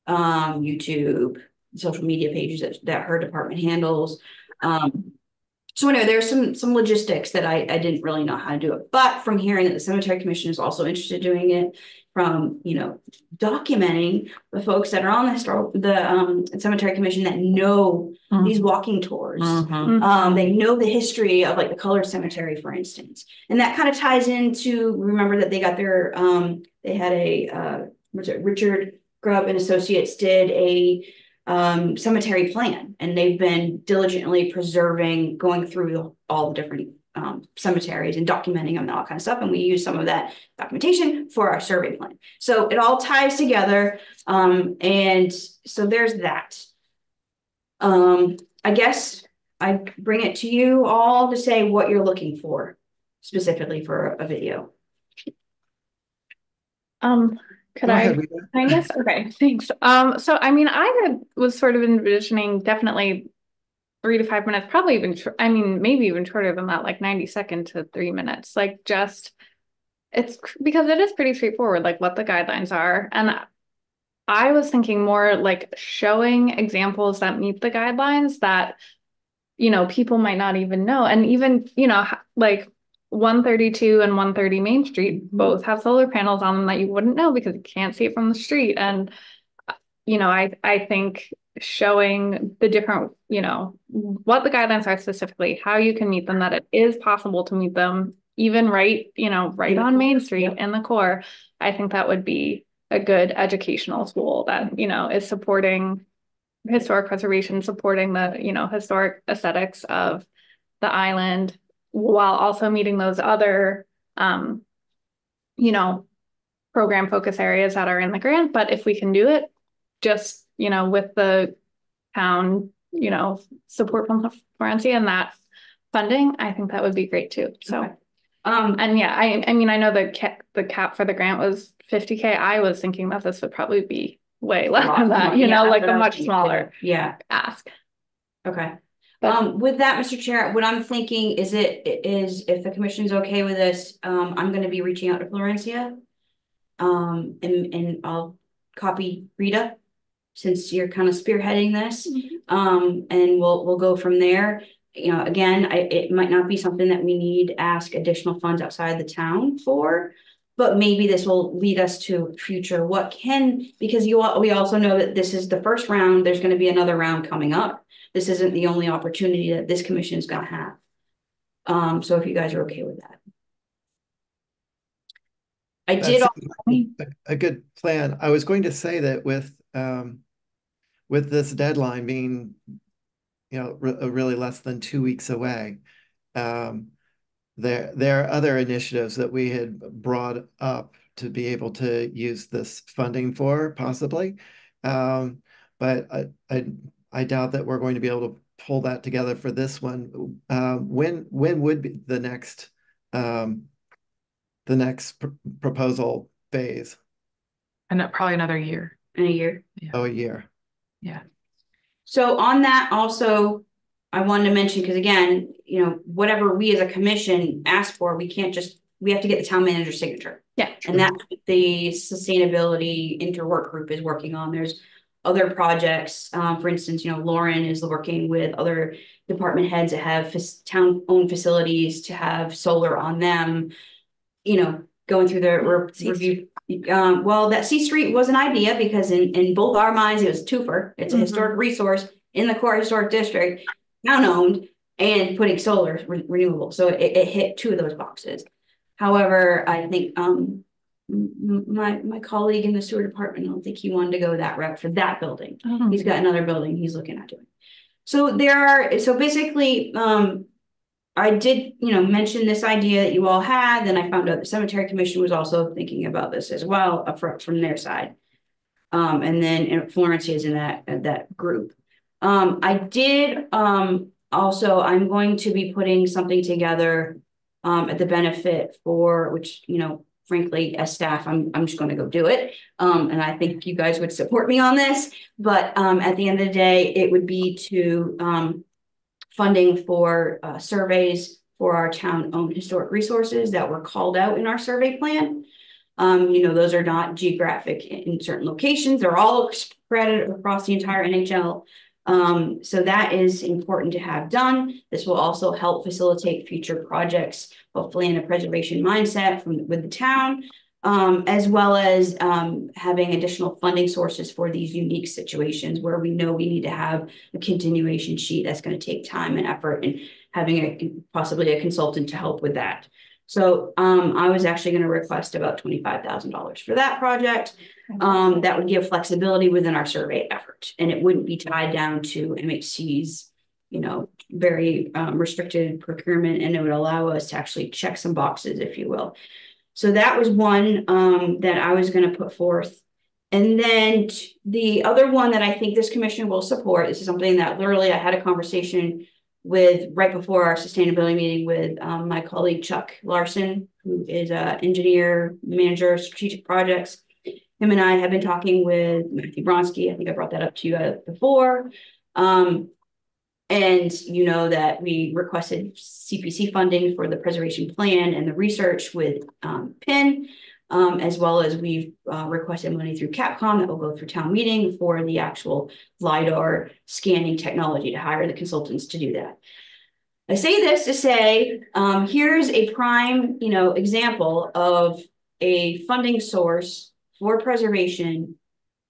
YouTube, social media pages that her department handles. So anyway, there's some logistics that I didn't really know how to do it, but from hearing that the Cemetery Commission is also interested in doing it, from documenting the folks that are on the Cemetery Commission that know these walking tours. They know the history of like the Colored Cemetery, for instance, and that kind of ties into, remember that they got their they had a Richard Grubb and Associates did a cemetery plan, and they've been diligently preserving, going through all the different cemeteries and documenting them and all kind of stuff. And we use some of that documentation for our survey plan. So it all ties together. And so there's that. I guess I bring it to you all to say what you're looking for specifically for a video. Could I guess? Okay, thanks. So I mean, was sort of envisioning definitely 3 to 5 minutes, probably even, maybe even shorter than that, like 90 seconds to 3 minutes. Like it's because it is pretty straightforward, like what the guidelines are. And I was thinking more like showing examples that meet the guidelines that, people might not even know. And even, like 132 and 130 Main Street both have solar panels on them that you wouldn't know because you can't see it from the street. And, I think showing the different, what the guidelines are specifically, how you can meet them, that it is possible to meet them, even right on Main Street in the core. I think that would be a good educational tool that, is supporting historic preservation, supporting the, historic aesthetics of the island, while also meeting those other, program focus areas that are in the grant. But if we can do it just, with the town, support from Florencia and that funding, I think that would be great too. So, okay. And yeah, I mean, I know the cap for the grant was 50K. I was thinking that this would probably be way less than that, like a much smaller ask. Okay. But with that, Mr. Chair, what I'm thinking is if the commission's okay with this, I'm going to be reaching out to Florencia, and I'll copy Rita, since you're kind of spearheading this, and we'll go from there. Again, it might not be something that we need ask additional funds outside the town for, but maybe this will lead us to future because we also know that this is the first round. There's going to be another round coming up. This isn't the only opportunity that this commission is going to have. So if you guys are okay with that. That's a good plan. I was going to say that with this deadline being, really less than 2 weeks away, there are other initiatives that we had brought up to be able to use this funding for, possibly, but I doubt that we're going to be able to pull that together for this one. When would be the next proposal phase? And probably another year. In a year. Yeah. Oh, a year. Yeah. So on that also, I wanted to mention, because again, whatever we as a commission ask for, we have to get the town manager's signature. Yeah. And that's what the sustainability interwork group is working on. There's other projects. For instance, Lauren is working with other department heads that have town-owned facilities to have solar on them, going through the review. Well, that C Street was an idea because in both our minds, it was a twofer. It's a historic resource in the core historic district, town-owned, and putting solar renewable. So it hit 2 of those boxes. However, I think my colleague in the sewer department, I don't think he wanted to go that route for that building. He's got another building he's looking at doing. So basically, I did, mention this idea that you all had. Then I found out the Cemetery Commission was also thinking about this as well from their side. And then Florencia is in that group. I did also, I'm going to be putting something together at the benefit for, which, you know, frankly, as staff, I'm just going to go do it. And I think you guys would support me on this, but at the end of the day, it would be to funding for surveys for our town-owned historic resources that were called out in our survey plan. You know, those are not geographic in certain locations. They're all spread across the entire NHL. So that is important to have done. This will also help facilitate future projects, hopefully in a preservation mindset with the town, as well as having additional funding sources for these unique situations where we know we need to have a continuation sheet that's going to take time and effort, and having possibly a consultant to help with that. So I was actually going to request about $25,000 for that project. That would give flexibility within our survey effort, and it wouldn't be tied down to MHC's, you know, very restricted procurement, and it would allow us to actually check some boxes, if you will. So that was one that I was going to put forth. And then the other one that I think this commission will support, this is something that literally I had a conversation with right before our sustainability meeting with my colleague Chuck Larson, who is an engineer, manager, strategic projects. Him and I have been talking with Matthew Bronski. I think I brought that up to you before. And you know that we requested CPC funding for the preservation plan and the research with PIN, as well as we've requested money through Capcom that will go through town meeting for the actual LiDAR scanning technology to hire the consultants to do that. I say this to say, here's a prime, you know, example of a funding source for preservation,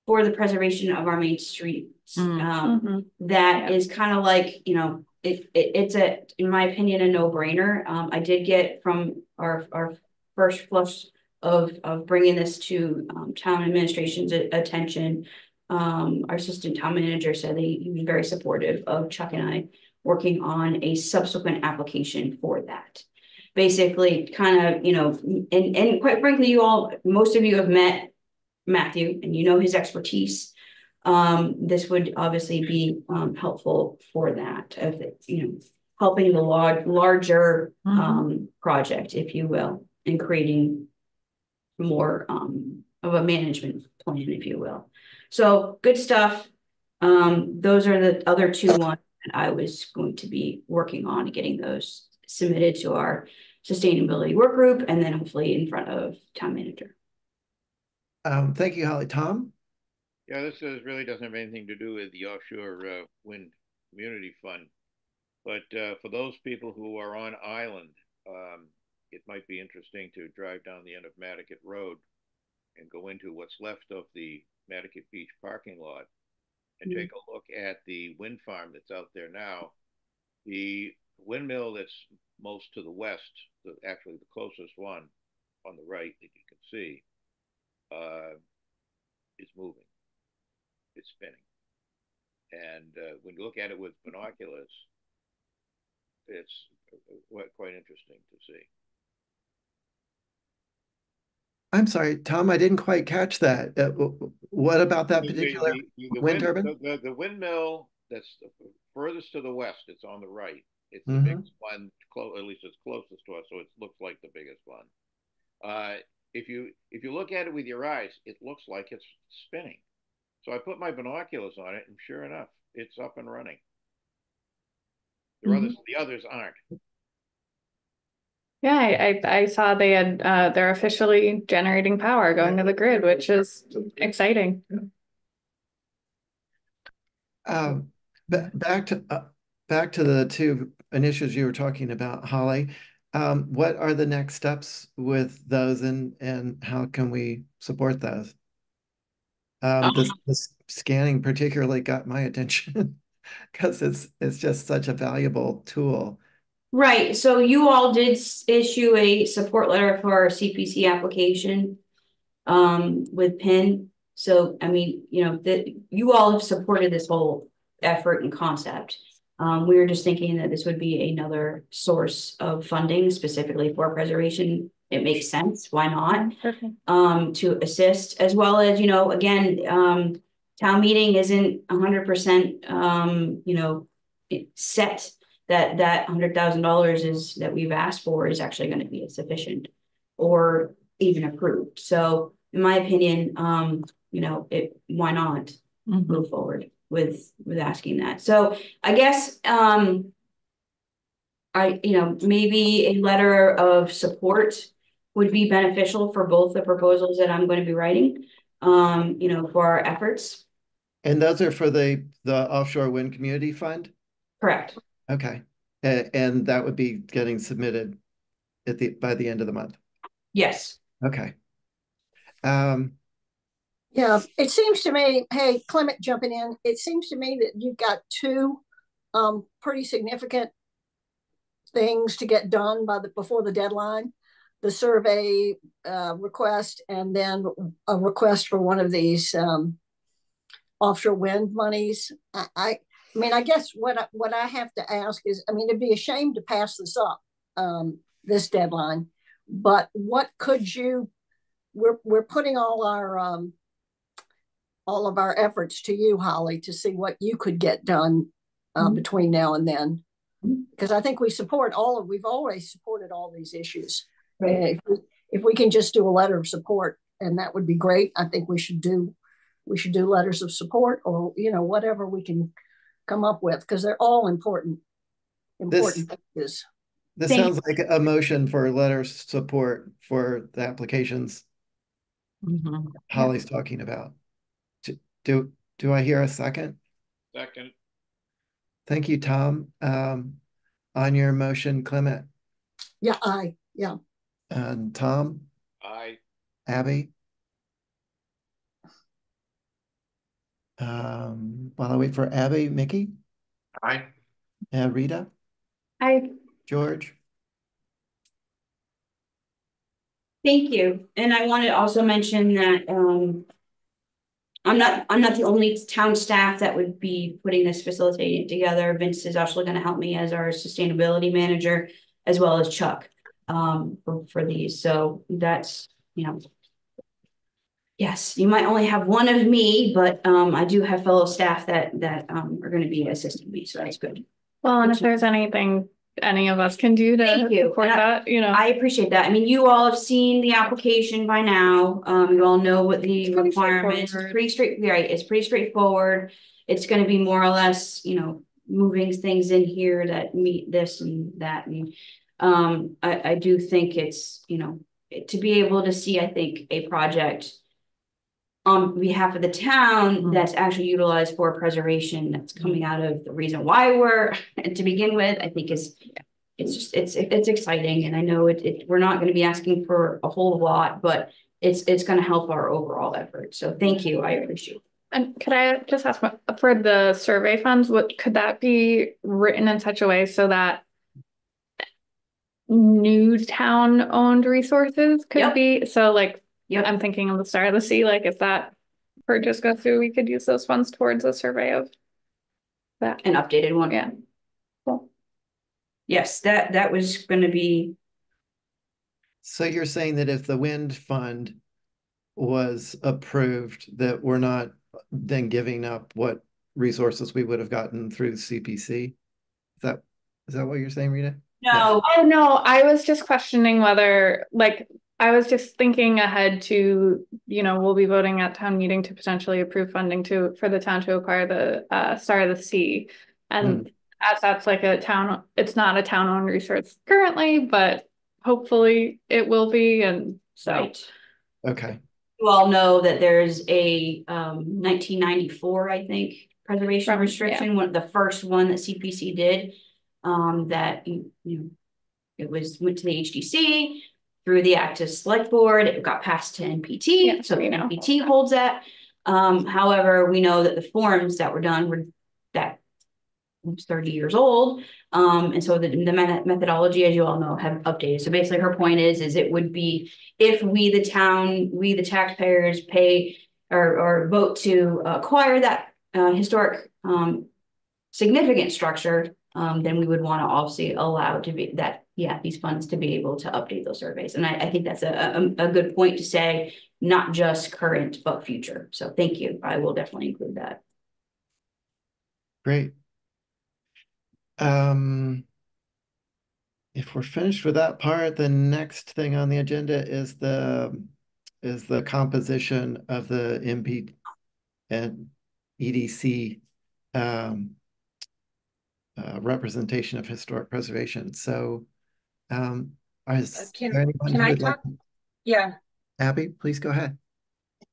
for the preservation of our main streets. That is kind of like, you know, it's in my opinion, a no-brainer. I did get from our first flush of bringing this to town administration's attention. Our assistant town manager said he was very supportive of Chuck and I working on a subsequent application for that. Basically, kind of, you know, and quite frankly, most of you have met Matthew, and you know his expertise. This would obviously be helpful for that, if it's, you know, helping the larger project, if you will, and creating more of a management plan, if you will. So good stuff. Those are the other two ones that I was going to be working on, getting those submitted to our sustainability work group, and then hopefully in front of town manager. Thank you, Holly. Tom? Yeah, this really doesn't have anything to do with the offshore wind community fund, but for those people who are on island, it might be interesting to drive down the end of Nantucket Road and go into what's left of the Nantucket Beach parking lot and take a look at the wind farm that's out there now. The windmill that's most to the west, actually the closest one on the right that you can see, is moving. It's spinning. And when you look at it with binoculars, it's quite interesting to see. I'm sorry, Tom, I didn't quite catch that. What about that particular wind turbine? The windmill that's furthest to the west, it's on the right. It's the biggest one, at least it's closest to us, so it looks like the biggest one. If you look at it with your eyes, it looks like it's spinning. So I put my binoculars on it, and sure enough, it's up and running. The others aren't. Yeah, I saw they had they're officially generating power going to the grid, which is exciting. Back to the two initiatives you were talking about, Holly. What are the next steps with those, and how can we support those? This scanning particularly got my attention because it's just such a valuable tool. Right. So you all did issue a support letter for our CPC application with PIN. So, I mean, you know, that you all have supported this whole effort and concept. We were just thinking that this would be another source of funding specifically for preservation. It makes sense. Why not? To assist, as well as, you know, again, town meeting isn't 100%, you know, set that $100,000 is that we've asked for is actually going to be sufficient or even approved. So in my opinion, why not move forward with asking that? So I guess maybe a letter of support would be beneficial for both the proposals that I'm going to be writing, for our efforts. And those are for the Offshore Wind Community Fund? Correct. Okay. And that would be getting submitted by the end of the month? Yes. Okay. Yeah, it seems to me, hey, Clement jumping in, it seems to me that you've got two pretty significant things to get done before the deadline. The survey request, and then a request for one of these offshore wind monies. I mean, I guess what I have to ask is, I mean, it'd be a shame to pass this up, this deadline, but what could you? We're putting all of our efforts to you, Holly, to see what you could get done between now and then, because I think we've always supported all these issues. Right. If we can just do a letter of support, and that would be great. I think we should do letters of support, or whatever we can come up with, because they're all important things. This sounds like a motion for letters of support for the applications Holly's talking about. Do I hear a second? Second. Thank you, Tom. On your motion, Clement? Yeah, aye. Yeah. And Tom? Aye. Abby? While I wait for Abby, Mickey? Aye. Rita? Aye. George? Thank you. And I want to also mention that I'm not the only town staff that would be putting this facilitating together. Vince is actually going to help me as our sustainability manager, as well as Chuck, for these. So that's, yes, you might only have one of me, but I do have fellow staff that are going to be assisting me. So that's good. Well, and if there's anything any of us can do to support that, I appreciate that. I mean, you all have seen the application by now. You all know what the requirements. It's pretty straightforward. It's going to be more or less, moving things in here that meet this and that. And I do think it's, to be able to see, I think, a project on behalf of the town that's actually utilized for preservation, that's coming out of the reason why we're to begin with, I think it's exciting. And I know we're not going to be asking for a whole lot, but it's going to help our overall effort. So thank you. I appreciate it. And could I just ask, for the survey funds, what could that be written in such a way so that new town owned resources could be, so like, I'm thinking of the Star of the Sea, like if that purchase goes through, we could use those funds towards a survey of that. An updated one. Yeah. Cool. Yes, that was going to be. So you're saying that if the wind fund was approved, that we're not then giving up what resources we would have gotten through CPC? Is that what you're saying, Rita? No. Oh no, I was just questioning whether, like, I was just thinking ahead to, we'll be voting at town meeting to potentially approve funding for the town to acquire the Star of the Sea. And as that's like it's not a town owned resource currently, but hopefully it will be. And so. Right. Okay. You all know that there's a 1994, I think, preservation restriction, one of the first one that CPC did, that it went to the HDC through the active select board. It got passed to NPT, so NPT holds that. However, we know that the forms that were done were that 30 years old, and so the methodology, as you all know, have updated. So basically, her point is it would be if we the taxpayers pay or vote to acquire that historic significant structure, then we would want to obviously allow to be that, these funds to be able to update those surveys. And I think that's a good point to say, not just current, but future. So thank you. I will definitely include that. Great. If we're finished with that part, the next thing on the agenda is the composition of the MP and EDC representation of historic preservation. So, is there anyone can who I would like? talk? Yeah. Abby, please go ahead.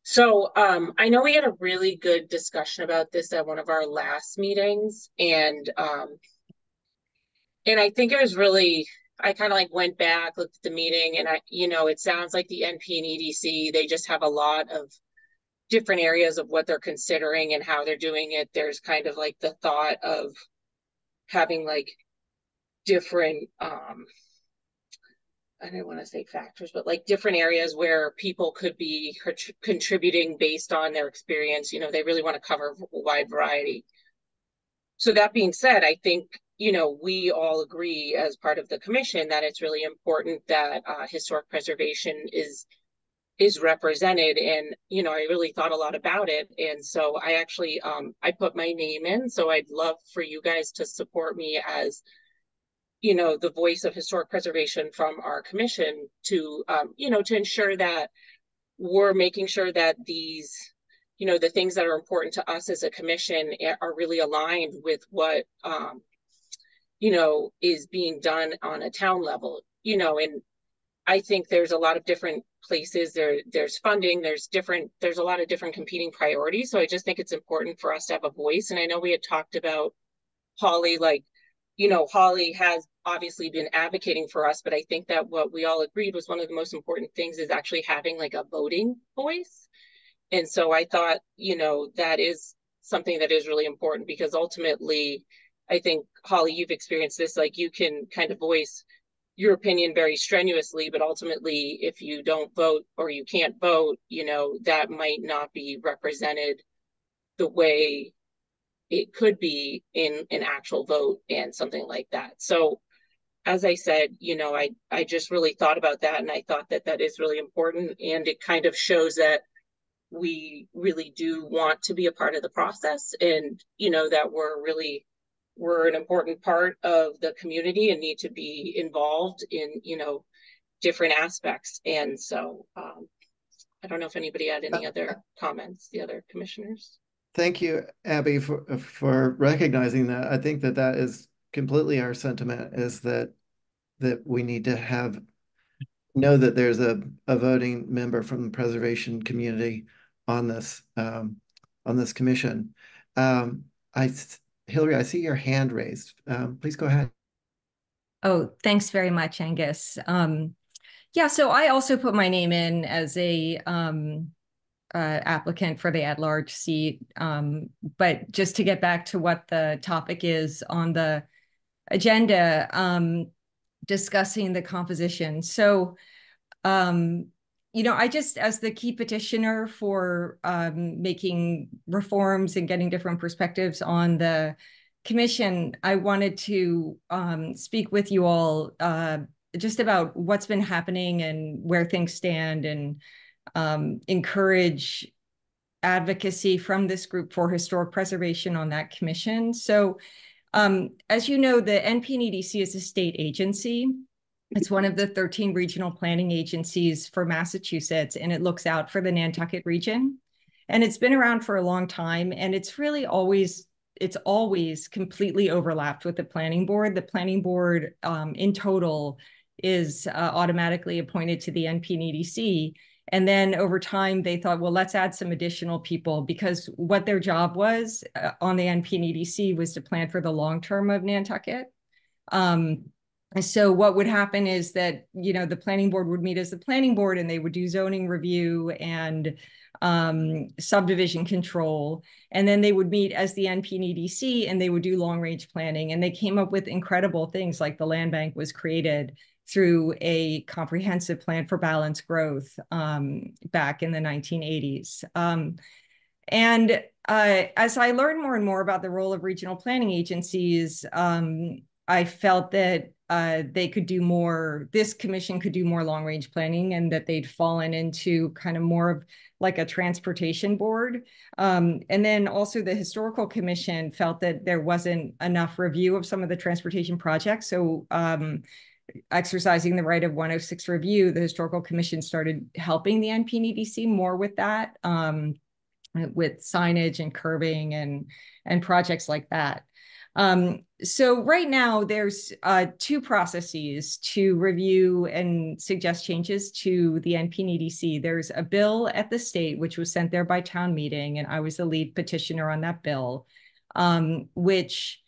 So I know we had a really good discussion about this at one of our last meetings, and I think it was really, I kind of like went back, looked at the meeting, and it sounds like the NP and EDC, they just have a lot of different areas of what they're considering and how they're doing it. There's kind of like the thought of having like different I don't want to say factors, but like different areas where people could be contributing based on their experience. They really want to cover a wide variety. So that being said, I think, we all agree as part of the commission that it's really important that historic preservation is represented. And, I really thought a lot about it. And so I actually, I put my name in. So I'd love for you guys to support me as, the voice of historic preservation from our commission to, to ensure that we're making sure that these, the things that are important to us as a commission are really aligned with what, is being done on a town level, and I think there's a lot of different places there's funding, there's a lot of different competing priorities. So I just think it's important for us to have a voice. And I know we had talked about Holly, like, Holly has obviously been advocating for us, but I think that what we all agreed was one of the most important things is actually having like a voting voice. And so I thought, that is something that is really important, because ultimately, I think, Holly, you've experienced this, like you can kind of voice your opinion very strenuously, but ultimately, if you don't vote or you can't vote, that might not be represented the way it could be in an actual vote and something like that. So as I said, I just really thought about that, and I thought that that is really important, and it kind of shows that we really do want to be a part of the process, and that we're an important part of the community and need to be involved in different aspects. And so I don't know if anybody had any other comments, the other commissioners. Thank you, Abby, for recognizing that. I think that that is completely our sentiment, is that we need to know that there's a voting member from the preservation community on this commission. Hillary, I see your hand raised. Please go ahead. Oh, thanks very much, Angus. Yeah, so I also put my name in as a applicant for the at-large seat. But just to get back to what the topic is on the agenda, discussing the composition. So, I just, as the key petitioner for making reforms and getting different perspectives on the commission, I wanted to speak with you all just about what's been happening and where things stand, and encourage advocacy from this group for historic preservation on that commission. So as you know, the NP and EDC is a state agency. It's one of the 13 regional planning agencies for Massachusetts, and it looks out for the Nantucket region. And it's been around for a long time, and it's really always completely overlapped with the planning board. The planning board in total is automatically appointed to the NP and EDC. And then over time, they thought, well, let's add some additional people, because what their job was on the NP and EDC was to plan for the long term of Nantucket. So what would happen is that, the planning board would meet as the planning board, and they would do zoning review and subdivision control. And then they would meet as the NP and EDC, and they would do long range planning. And they came up with incredible things, like the land bank was created through a comprehensive plan for balanced growth back in the 1980s. And as I learned more and more about the role of regional planning agencies, I felt that they could do more, this commission could do more long-range planning, and that they'd fallen into kind of more of like a transportation board. And then also the historical commission felt that there wasn't enough review of some of the transportation projects. So exercising the right of 106 review, the historical commission started helping the NPDC more with that, with signage and curbing and projects like that. So right now there's two processes to review and suggest changes to the NPDC. There's a bill at the state, which was sent there by town meeting, and I was the lead petitioner on that bill, which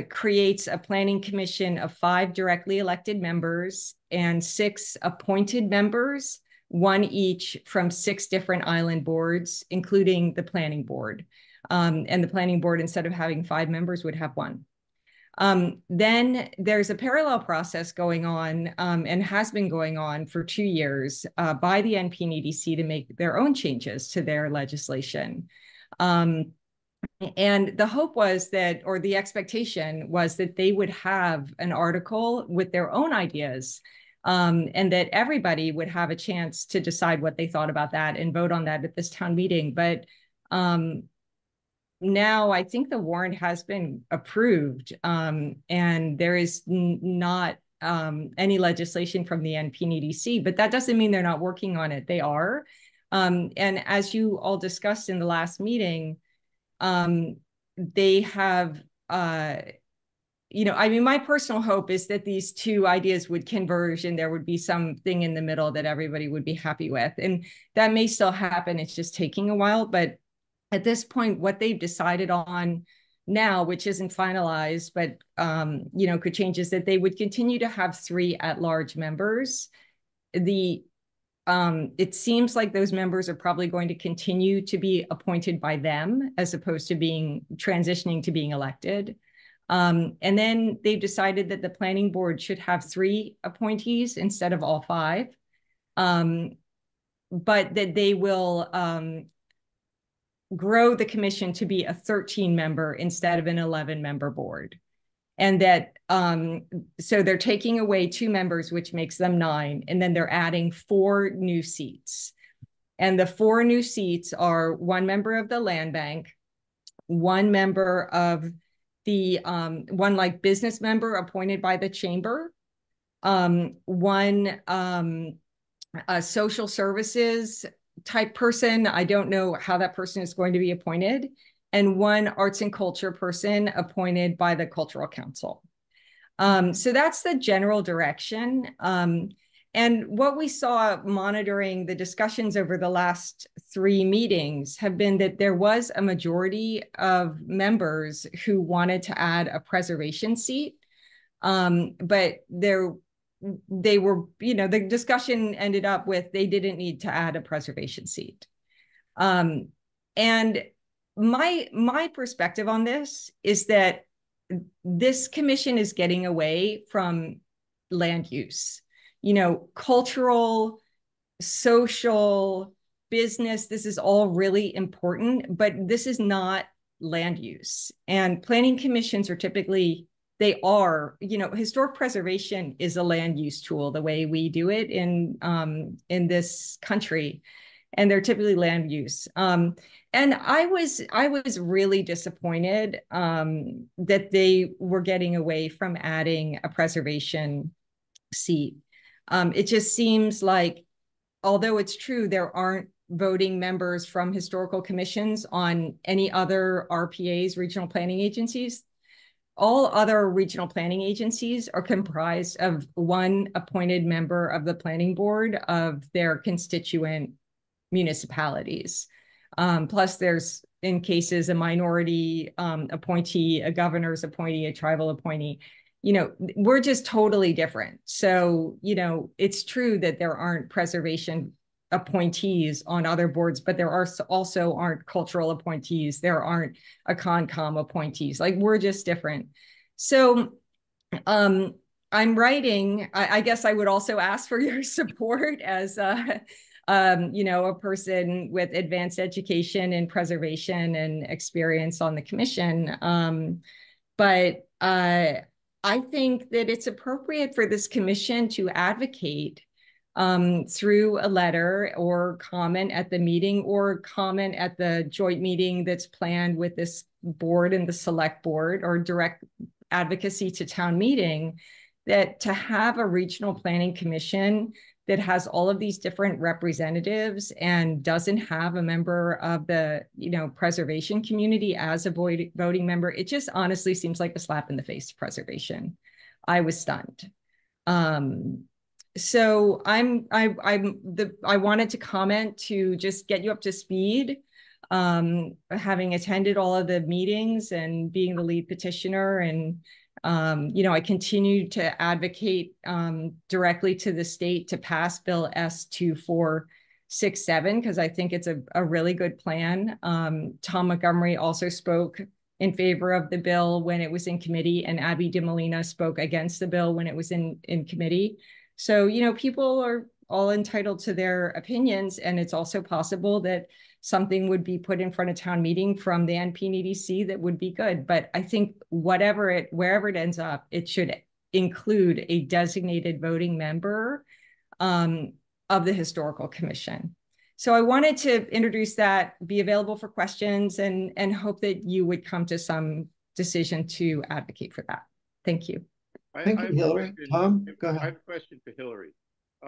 creates a planning commission of 5 directly elected members and 6 appointed members, 1 each from 6 different island boards, including the planning board. And the planning board, instead of having 5 members, would have 1. Then there's a parallel process going on, and has been going on for 2 years, by the NPDC to make their own changes to their legislation. And the hope was that, or the expectation was that they would have an article with their own ideas, and that everybody would have a chance to decide what they thought about that and vote on that at this town meeting. But now I think the warrant has been approved, and there is not any legislation from the NPDC, but that doesn't mean they're not working on it. They are. And as you all discussed in the last meeting, they have, you know, I mean, my personal hope is that these 2 ideas would converge and there would be something in the middle that everybody would be happy with. And that may still happen. It's just taking a while. But at this point, what they've decided on now, which isn't finalized, but, you know, could change, is that they would continue to have 3 at-large members. It seems like those members are probably going to continue to be appointed by them as opposed to transitioning to being elected. And then they've decided that the planning board should have 3 appointees instead of all 5, but that they will grow the commission to be a 13-member instead of an 11-member board. And that, so they're taking away 2 members, which makes them 9, and then they're adding 4 new seats. And the 4 new seats are 1 member of the land bank, 1 member of the, 1 like business member appointed by the chamber, 1 social services type person. I don't know how that person is going to be appointed, and 1 arts and culture person appointed by the Cultural Council. So that's the general direction. And what we saw monitoring the discussions over the last 3 meetings have been that there was a majority of members who wanted to add a preservation seat, but they were, you know, the discussion ended up with they didn't need to add a preservation seat. And my perspective on this is that this commission is getting away from land use, you know, cultural, social, business. This is all really important, but this is not land use. And planning commissions are typically, they are, you know, historic preservation is a land use tool, the way we do it in this country, and they're typically land use. And I was really disappointed that they were getting away from adding a preservation seat. It just seems like, although it's true there aren't voting members from historical commissions on any other RPAs, regional planning agencies, all other regional planning agencies are comprised of 1 appointed member of the planning board of their constituent municipalities. Plus there's, in cases, a minority appointee, a governor's appointee, a tribal appointee. You know, we're just totally different. So, you know, it's true that there aren't preservation appointees on other boards, but there are also aren't cultural appointees. There aren't a Concom appointees. Like, we're just different. So I'm writing, I guess I would also ask for your support as you know, a person with advanced education in preservation and experience on the commission. But I think that it's appropriate for this commission to advocate through a letter or comment at the meeting or comment at the joint meeting that's planned with this board and the select board, or direct advocacy to town meeting, that to have a regional planning commission that has all of these different representatives and doesn't have a member of the, preservation community as a voting member, it just honestly seems like a slap in the face to preservation. I was stunned. So I wanted to comment to just get you up to speed. Having attended all of the meetings and being the lead petitioner, and I continue to advocate directly to the state to pass Bill S2467, because I think it's a really good plan. Tom Montgomery also spoke in favor of the bill when it was in committee, and Abby DeMolina spoke against the bill when it was in committee. So, people are all entitled to their opinions, and it's also possible that something would be put in front of town meeting from the NPDC that would be good. But I think wherever it ends up, it should include a designated voting member of the Historical Commission. So I wanted to introduce that, be available for questions, and hope that you would come to some decision to advocate for that. Thank you. Thank you, Hillary. Tom, go ahead. I have a question for Hillary.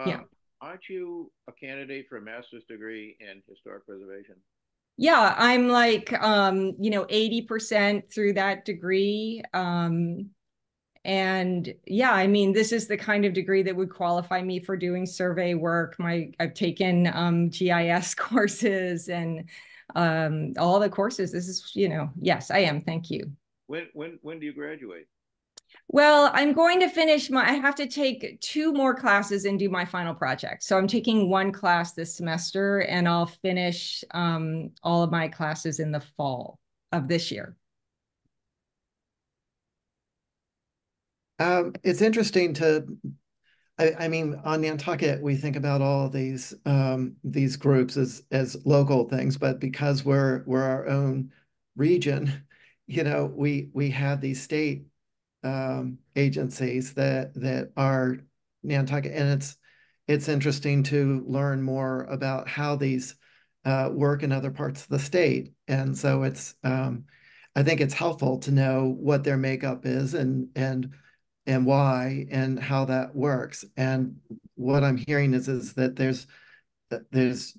Yeah. Aren't you a candidate for a master's degree in historic preservation? Yeah, I'm like, 80% through that degree. And yeah, I mean, this is the kind of degree that would qualify me for doing survey work. I've taken GIS courses and all the courses. This is, yes, I am. Thank you. When do you graduate? Well, I'm going to finish I have to take 2 more classes and do my final project. So I'm taking 1 class this semester, and I'll finish all of my classes in the fall of this year. It's interesting I mean, on Nantucket, we think about all these groups as local things, but because we're our own region, we have these state agencies that are Nantucket, and it's interesting to learn more about how these work in other parts of the state. And so I think it's helpful to know what their makeup is and why and how that works. And what I'm hearing is that there's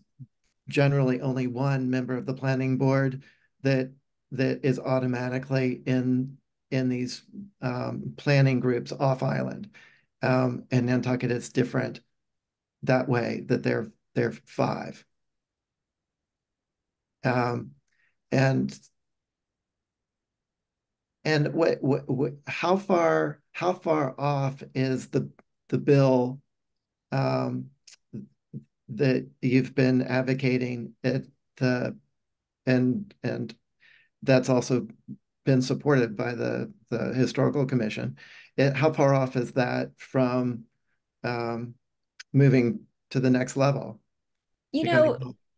generally only one member of the planning board that is automatically in these planning groups off island. And Nantucket is different that way, that they're 5. And how far off is the bill that you've been advocating and that's also been supported by the Historical Commission? How far off is that from moving to the next level?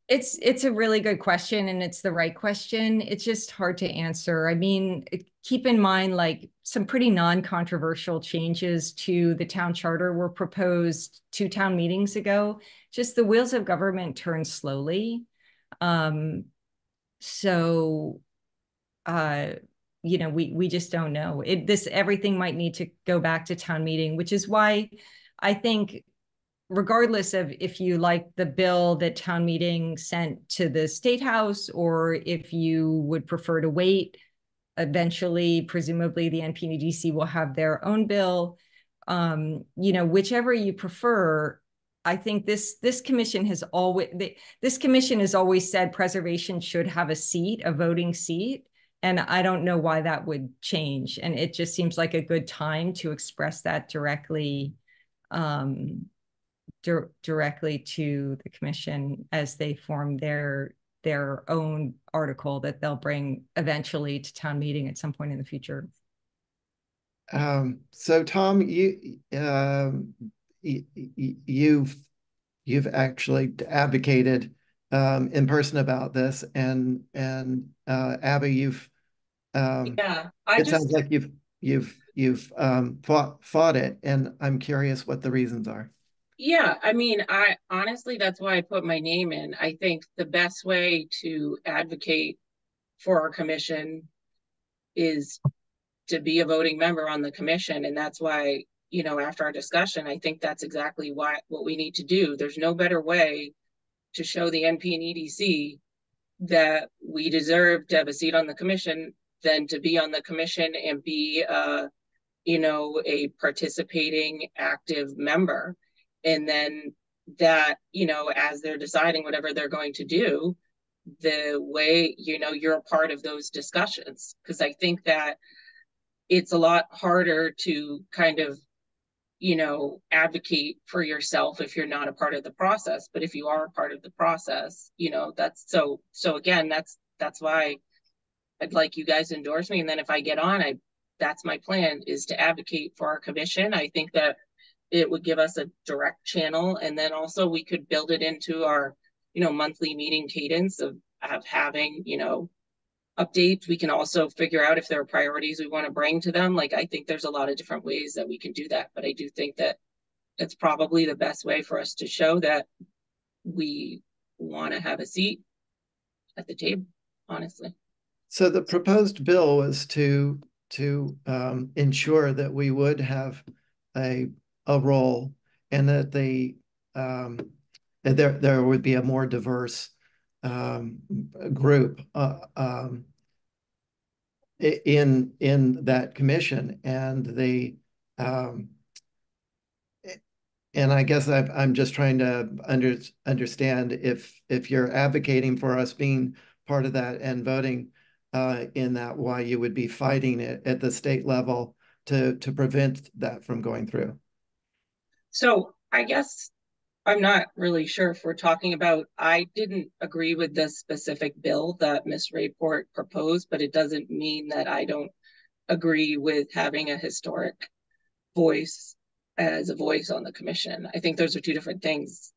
It's a really good question, and it's the right question. It's just hard to answer. I mean, keep in mind, like, some pretty non-controversial changes to the town charter were proposed 2 town meetings ago. Just the wheels of government turn slowly. We just don't know. Everything might need to go back to town meeting, which is why I think, regardless of if you like the bill that town meeting sent to the State House, or if you would prefer to wait, eventually, presumably the NPDC will have their own bill. Whichever you prefer, I think this commission has always said preservation should have a voting seat. And I don't know why that would change. And it just seems like a good time to express that directly to the commission as they form their own article that they'll bring eventually to town meeting at some point in the future. So Tom, you've actually advocated in person about this, and Abby, yeah, sounds like you've fought it, and I'm curious what the reasons are. Yeah, I mean, I honestly, that's why I put my name in. I think the best way to advocate for our commission is to be a voting member on the commission. And that's why, you know, after our discussion, I think that's exactly what we need to do. There's no better way to show the NP and EDC that we deserve to have a seat on the commission than to be on the commission and be, you know, a participating active member. And then that, you know, as they're deciding whatever they're going to do, the way, you know, you're a part of those discussions. Because I think that it's a lot harder to kind of, you know, advocate for yourself if you're not a part of the process. But if you are a part of the process, you know, that's so again, that's why I'd like you guys to endorse me. And then if I get on, that's my plan, is to advocate for our commission. I think that it would give us a direct channel. And then also we could build it into our, you know, monthly meeting cadence of having, you know, updates. We can also figure out if there are priorities we want to bring to them. Like, I think there's a lot of different ways that we can do that, but I do think that it's probably the best way for us to show that we want to have a seat at the table, honestly. So the proposed bill was to ensure that we would have a role, and that there would be a more diverse group in that commission, and and I guess I'm just trying to understand if you're advocating for us being part of that and voting in that, why you would be fighting it at the state level to prevent that from going through. So I guess I'm not really sure if we're talking about, I didn't agree with this specific bill that Ms. Rayport proposed, but it doesn't mean that I don't agree with having a historic voice as a voice on the commission. I think those are two different things.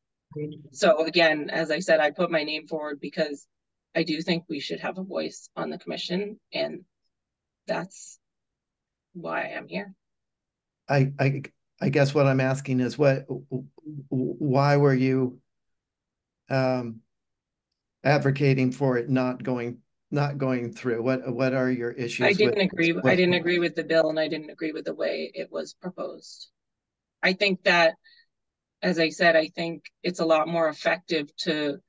So again, as I said, I put my name forward because I do think we should have a voice on the commission, and that's why I'm here. I guess what I'm asking is why were you advocating for it not going through? What are your issues? I didn't agree with the bill, and I didn't agree with the way it was proposed. I think that, as I said, I think it's a lot more effective to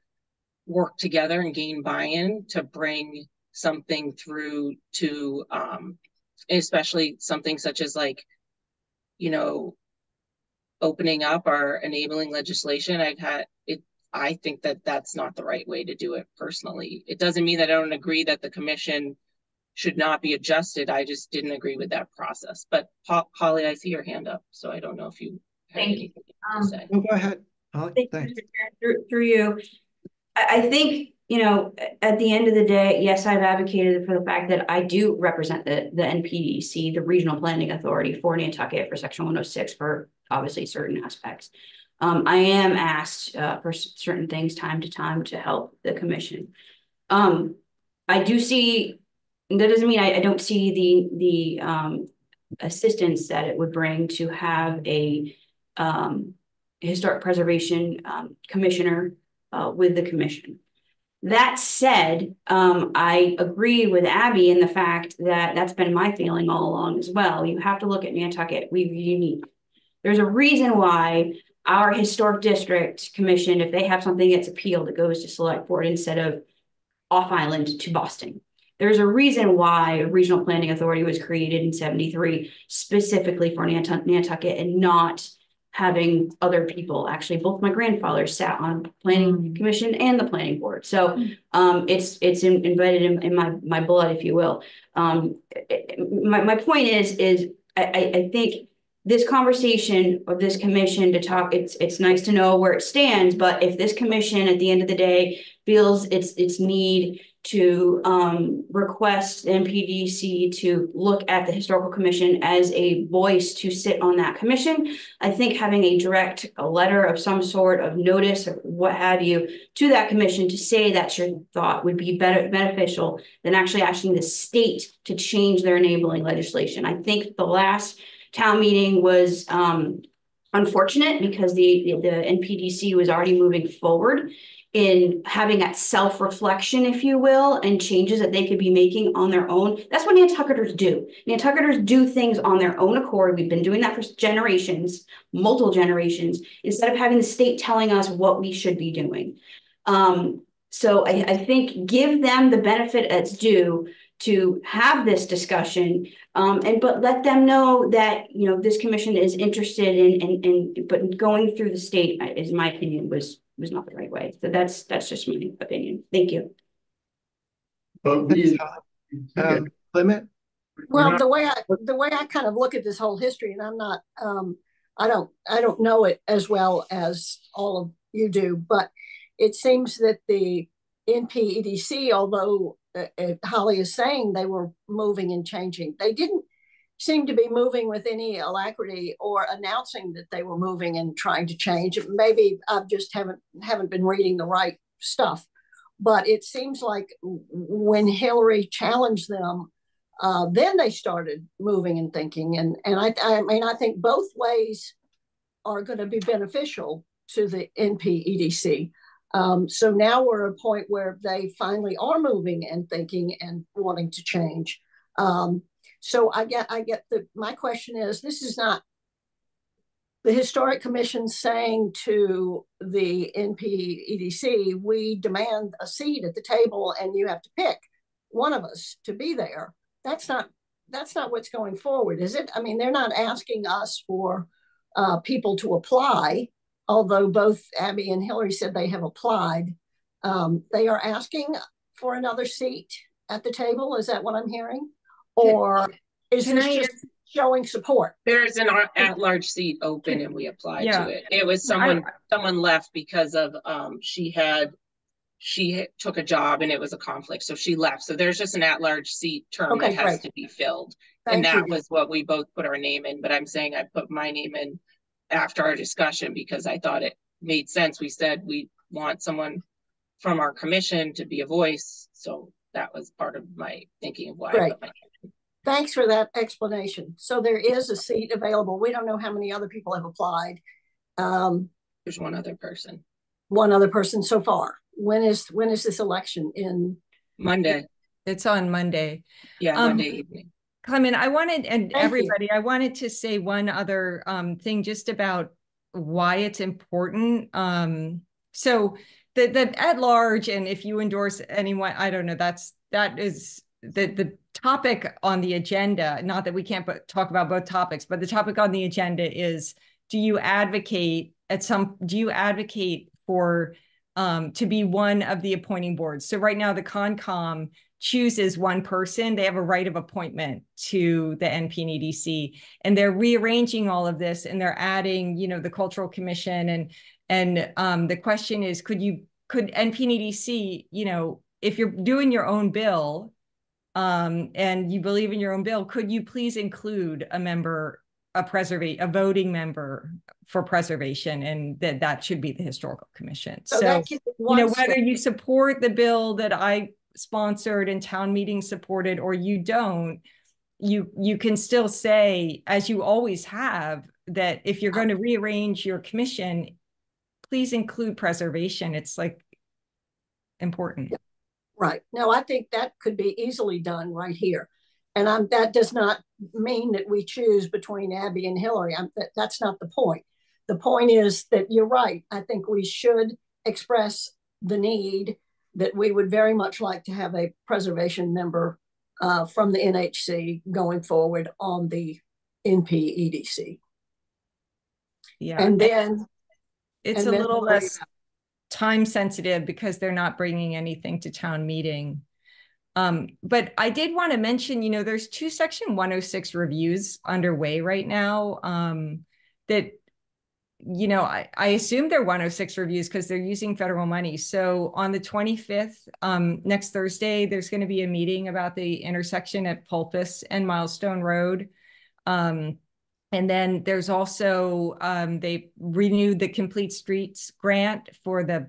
work together and gain buy-in to bring something through to, especially something such as, like, you know, opening up or enabling legislation. I think that that's not the right way to do it personally. It doesn't mean that I don't agree that the commission should not be adjusted. I just didn't agree with that process. But Holly, I see your hand up, so I don't know if you have anything to say. Oh, go ahead, Holly. Thanks. Through you. I think, you know, at the end of the day, yes, I've advocated for the fact that I do represent the NPDC, the Regional Planning Authority for Nantucket, for Section 106, for obviously certain aspects. I am asked for certain things time to time to help the commission. I do see, that doesn't mean I don't see the assistance that it would bring to have a historic preservation commissioner with the commission. That said, I agree with Abby in the fact that that's been my feeling all along as well. You have to look at Nantucket. We're unique. There's a reason why our historic district commission, if they have something that's appealed, it goes to select board instead of off island to Boston. There's a reason why a regional planning authority was created in '73 specifically for Nantucket, and not having other people. Actually, both my grandfathers sat on planning commission and the planning board. So it's embedded in my blood, if you will. My point is I think this conversation of this commission to talk, it's nice to know where it stands, but if this commission at the end of the day feels its need to request the NPDC to look at the Historical Commission as a voice to sit on that commission. I think having a letter of some sort of notice or what have you to that commission to say that's your thought would be beneficial than actually asking the state to change their enabling legislation. I think the last town meeting was unfortunate because the NPDC was already moving forward in having that self-reflection, if you will, and changes that they could be making on their own. That's what Nantucketers do. Nantucketers do things on their own accord. We've been doing that for generations, multiple generations, instead of having the state telling us what we should be doing. So I think give them the benefit that's due to have this discussion, but let them know that this commission is interested in but going through the state, is my opinion, was not the right way. So that's just my opinion. Thank you. But Clement? Well, the way I kind of look at this whole history, and I'm not I don't know it as well as all of you do, but it seems that the NPEDC, although Holly is saying they were moving and changing, they didn't seem to be moving with any alacrity or announcing that they were moving and trying to change. Maybe I just haven't been reading the right stuff, but it seems like when Hillary challenged them, then they started moving and thinking. And I mean, I think both ways are going to be beneficial to the NPEDC. So now we're at a point where they finally are moving and thinking and wanting to change. So I get my question is, this is not the Historic Commission saying to the NPEDC, we demand a seat at the table and you have to pick one of us to be there. That's not what's going forward, is it? I mean, they're not asking us for people to apply, although both Abby and Hillary said they have applied. They are asking for another seat at the table. Is that what I'm hearing? Or is this just showing support? There's an at-large seat open and we applied to it. It was someone left because of she took a job and it was a conflict, so she left. So there's just an at-large seat term that has to be filled. And that was what we both put our name in. But I'm saying I put my name in after our discussion because I thought it made sense. We said we want someone from our commission to be a voice. So that was part of my thinking of why I put my name in. Thanks for that explanation. So there is a seat available. We don't know how many other people have applied. There's one other person. One other person so far. When is this election? In Monday. It's on Monday. Yeah, Monday evening. Clement, I wanted to say one other thing just about why it's important. So the at large, and if you endorse anyone, I don't know, that is the topic on the agenda. Not that we can't talk about both topics, but the topic on the agenda is: do you advocate for to be one of the appointing boards? So right now the Concom chooses one person. They have a right of appointment to the NPEDC, and they're rearranging all of this, and they're adding, the Cultural Commission, and the question is, could NPEDC, if you're doing your own bill, and you believe in your own bill, could you please include a voting member for preservation, and that should be the Historical Commission. So whether you support the bill that I sponsored and town meeting supported or you don't, you can still say, as you always have, that if you're going to rearrange your commission, please include preservation. It's important. Right. No, I think that could be easily done right here. And that does not mean that we choose between Abby and Hillary. That's not the point. The point is that you're right. I think we should express the need that we would very much like to have a preservation member from the NHC going forward on the NPEDC. Yeah. And then it's a little less time sensitive because they're not bringing anything to town meeting. But I did want to mention, there's 2 Section 106 reviews underway right now that you know, I assume they're 106 reviews because they're using federal money. So on the 25th, next Thursday, there's going to be a meeting about the intersection at Pulpus and Milestone Road. And then there's also, they renewed the Complete Streets grant for the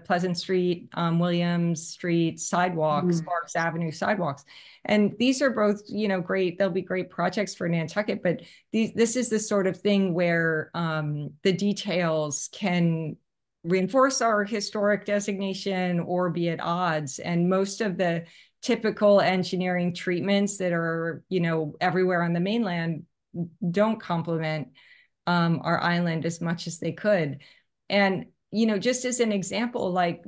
Pleasant Street, Williams Street sidewalks, Sparks Avenue sidewalks. And these are both, you know, great. They'll be great projects for Nantucket, but this is the sort of thing where the details can reinforce our historic designation or be at odds. And most of the typical engineering treatments that are, you know, everywhere on the mainland don't complement our island as much as they could. And, you know, just as an example, like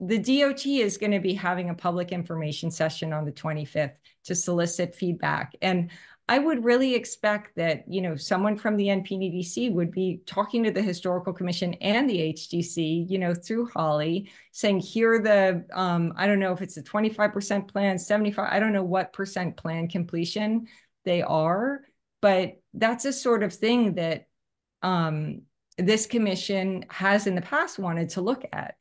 the DOT is going to be having a public information session on the 25th to solicit feedback. And I would really expect that, you know, someone from the NPDC would be talking to the Historical Commission and the HDC, you know, through Holly, saying, here are the, I don't know if it's a 25% plan, 75, I don't know what percent plan completion they are, but that's a sort of thing that this commission has in the past wanted to look at.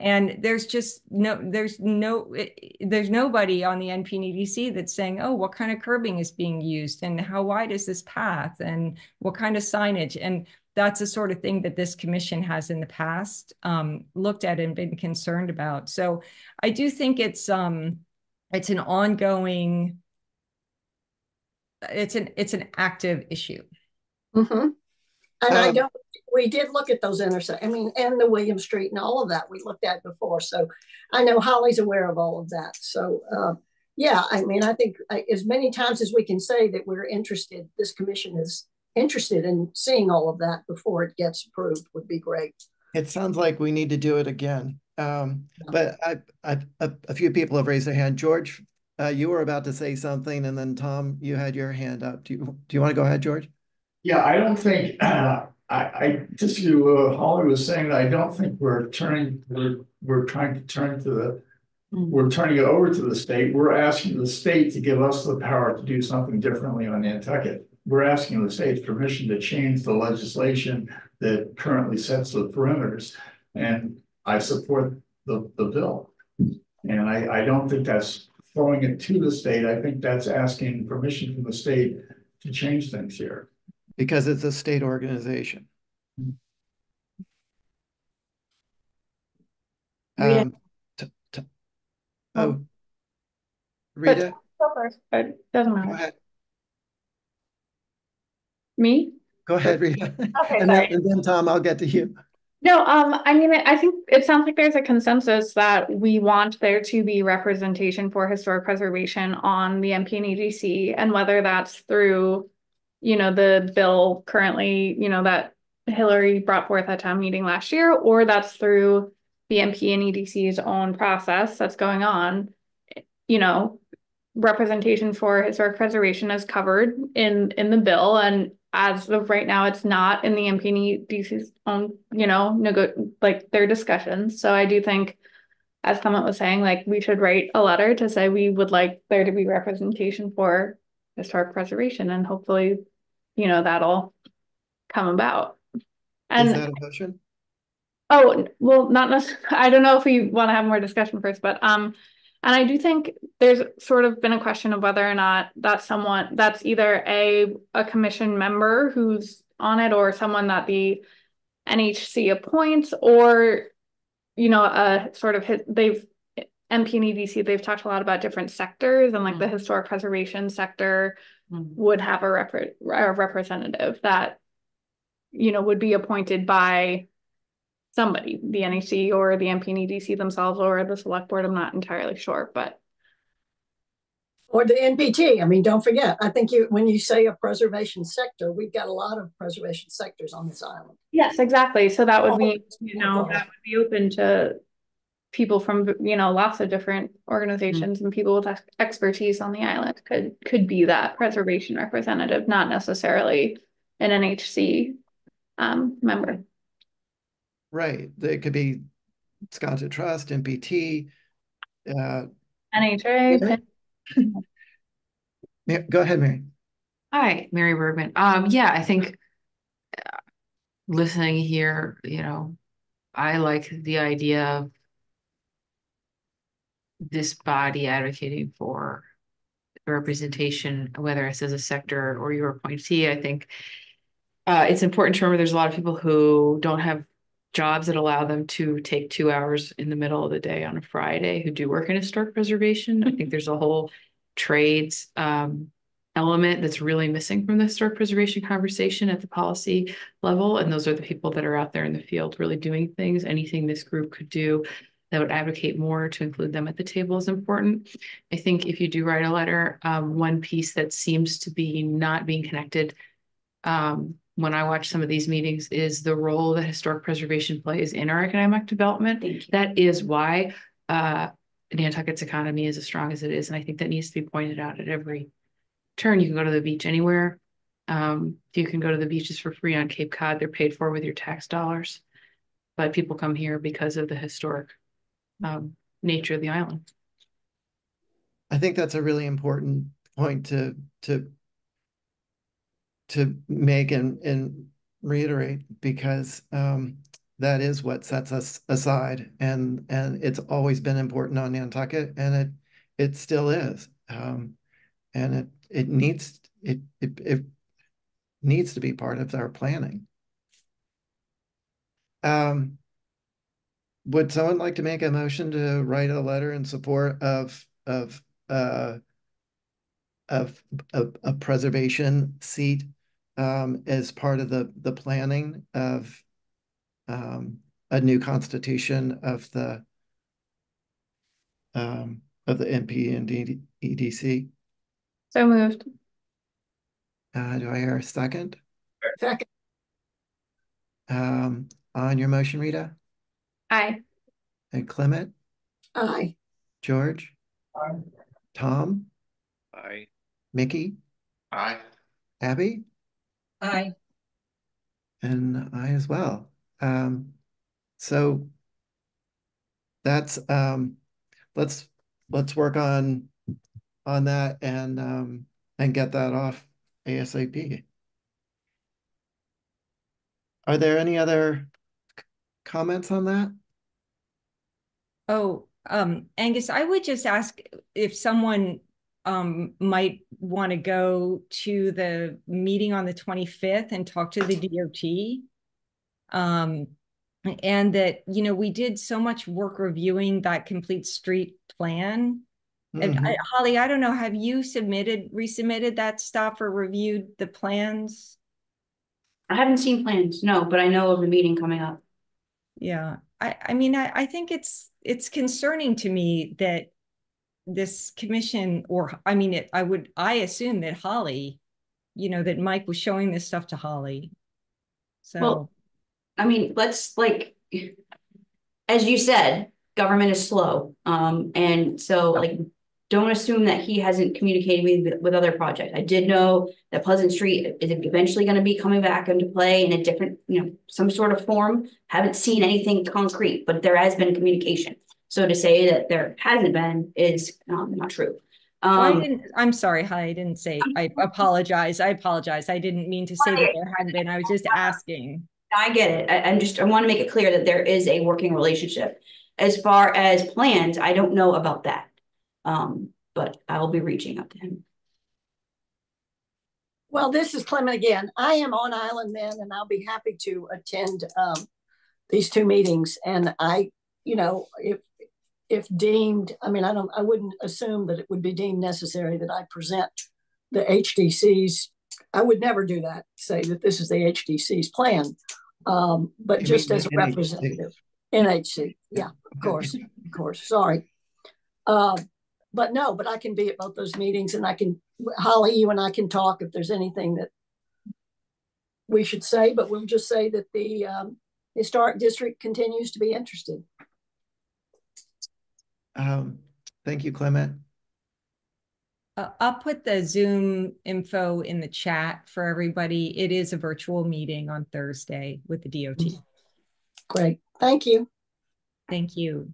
And there's just there's nobody on the NPDC that's saying, oh, what kind of curbing is being used and how wide is this path and what kind of signage? And that's the sort of thing that this commission has in the past looked at and been concerned about. So I do think it's an ongoing, it's an active issue. Mm-hmm. And we did look at those intersections, I mean, and the William Street and all of that we looked at before. So I know Holly's aware of all of that. So yeah, I mean, I think as many times as we can say that we're interested, this commission is interested in seeing all of that before it gets approved would be great. It sounds like we need to do it again. But a few people have raised their hand. George, you were about to say something, and then Tom, you had your hand up. Do you want to go ahead, George? Yeah, I don't think I disagree with what Holly was saying. That I don't think we're trying to turn to the we're turning it over to the state. We're asking the state to give us the power to do something differently on Nantucket. We're asking the state's permission to change the legislation that currently sets the perimeters. And I support the bill. And I don't think that's throwing it to the state. I think that's asking permission from the state to change things here. Because it's a state organization. Rita. Rita? Go first, but it doesn't matter. Go ahead. Me? Go ahead, Rita. Okay, and then Tom, I'll get to you. No, I mean, I think it sounds like there's a consensus that we want there to be representation for historic preservation on the NPDC, and whether that's through, you know, the bill currently, you know, that Hillary brought forth at town meeting last year, or that's through the MP and EDC's own process that's going on. You know, representation for historic preservation is covered in the bill, and as of right now, it's not in the MP and EDC's own, you know, like their discussions. So I do think, as Clement was saying, like we should write a letter to say we would like there to be representation for historic preservation, and hopefully, you know, that'll come about. And is that a motion? Oh, well, not necessarily. I don't know if we want to have more discussion first, but and I do think there's sort of been a question of whether or not that's someone that's either a commission member who's on it, or someone that the NHC appoints, or, you know, a sort of MP and EDC, they've talked a lot about different sectors, and like the historic preservation sector would have a representative that, you know, would be appointed by somebody, the NHC or the MP and EDC themselves, or the select board. I'm not entirely sure, but. Or the NPT. I mean, don't forget, I think when you say a preservation sector, we've got a lot of preservation sectors on this island. Yes, exactly. So that would be, you know, that would be open to people from, you know, lots of different organizations, and people with expertise on the island could be that preservation representative, not necessarily an NHC member. Right. It could be Sconset Trust, NPT, NHA. Go ahead, Mary. Hi, Mary Bergman. Yeah, I think listening here, I like the idea of this body advocating for representation, whether it's as a sector or your appointee. I think it's important to remember there's a lot of people who don't have jobs that allow them to take 2 hours in the middle of the day on a Friday who do work in historic preservation. I think there's a whole trades element that's really missing from the historic preservation conversation at the policy level. And those are the people that are out there in the field really doing things. Anything this group could do that would advocate more to include them at the table is important. I think if you do write a letter, one piece that seems to be not being connected when I watch some of these meetings is the role that historic preservation plays in our economic development. That is why Nantucket's economy is as strong as it is. And I think that needs to be pointed out at every turn. You can go to the beach anywhere. You can go to the beaches for free on Cape Cod. They're paid for with your tax dollars. But people come here because of the historic nature of the island. I think that's a really important point to make and reiterate, because that is what sets us aside, and it's always been important on Nantucket, and it still is, and it needs to be part of our planning. Would someone like to make a motion to write a letter in support of a preservation seat as part of the planning of a new constitution of the NP and EDC? So moved. Do I hear a second? Second. On your motion, Rita? Aye. And Clement? Aye. George? Aye. Tom? Aye. Mickey? Aye. Abby? Aye. And I as well. So that's let's work on that and get that off ASAP. Are there any other comments on that? Oh, Angus, I would just ask if someone might want to go to the meeting on the 25th and talk to the DOT. And that, we did so much work reviewing that complete street plan. And Holly, I don't know, have you resubmitted that stuff or reviewed the plans? I haven't seen plans, no, but I know of the meeting coming up. Yeah, I mean, I think it's concerning to me that this commission, or I mean, I assume that Holly, that Mike was showing this stuff to Holly. So, well, I mean, let's as you said, government is slow. And so don't assume that he hasn't communicated with other projects. I did know that Pleasant Street is eventually going to be coming back into play in a different, some sort of form. Haven't seen anything concrete, but there has been communication. So to say that there hasn't been is not true. I'm sorry, I didn't say, I apologize. I didn't mean to say that there hadn't been. I was just asking. I get it. I want to make it clear that there is a working relationship. As far as plans, I don't know about that. But I'll be reaching out to him. Well, this is Clement again. I am on island then, and I'll be happy to attend these two meetings. And I, if deemed, I mean, I wouldn't assume that it would be deemed necessary that I present the HDC's. I would never do that, say that this is the HDC's plan. But just as a representative. NHC, yeah, of course, sorry. But I can be at both those meetings, and Holly, you and I can talk if there's anything that we should say, but we'll just say that the historic district continues to be interested. Thank you, Clement. I'll put the Zoom info in the chat for everybody. It is a virtual meeting on Thursday with the DOT. Great, thank you. Thank you.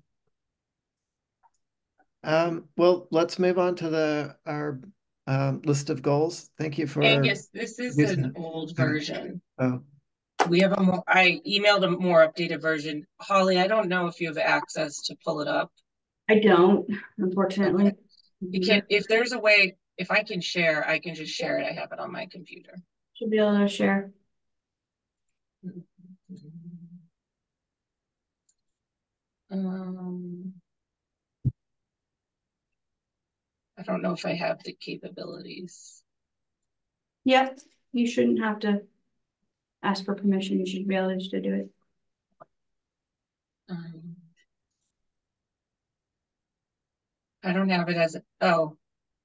Well, let's move on to our list of goals. Thank you for Angus, this is an old version. Oh. We have I emailed a more updated version. Holly, I don't know if you have access to pull it up. I don't, unfortunately. Okay. You can, if there's a way, if I can share, I can just share it. I have it on my computer. Should be able to share. I don't know if I have the capabilities. Yeah, you shouldn't have to ask for permission. You should be able to do it. I don't have it as oh,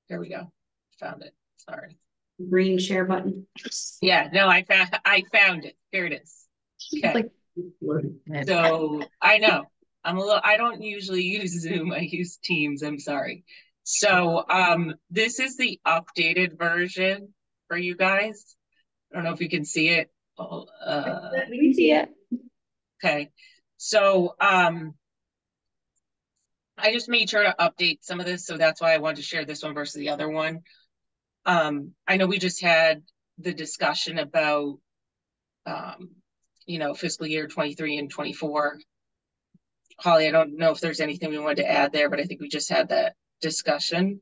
here we go. Found it. Sorry. Green share button. Yeah, no, I found it. Here it is. Okay. So I know I don't usually use Zoom. I use Teams. I'm sorry. So this is the updated version for you guys. I don't know if you can see it. We can see it. Okay. So I just made sure to update some of this, so that's why I wanted to share this one versus the other one. I know we just had the discussion about you know, fiscal year 23 and 24. Holly, I don't know if there's anything we wanted to add there, but I think we just had that discussion.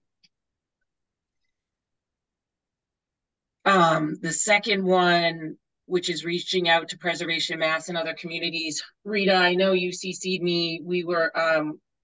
The second one, which is reaching out to Preservation Mass and other communities. Rita, I know you CC'd me. We were,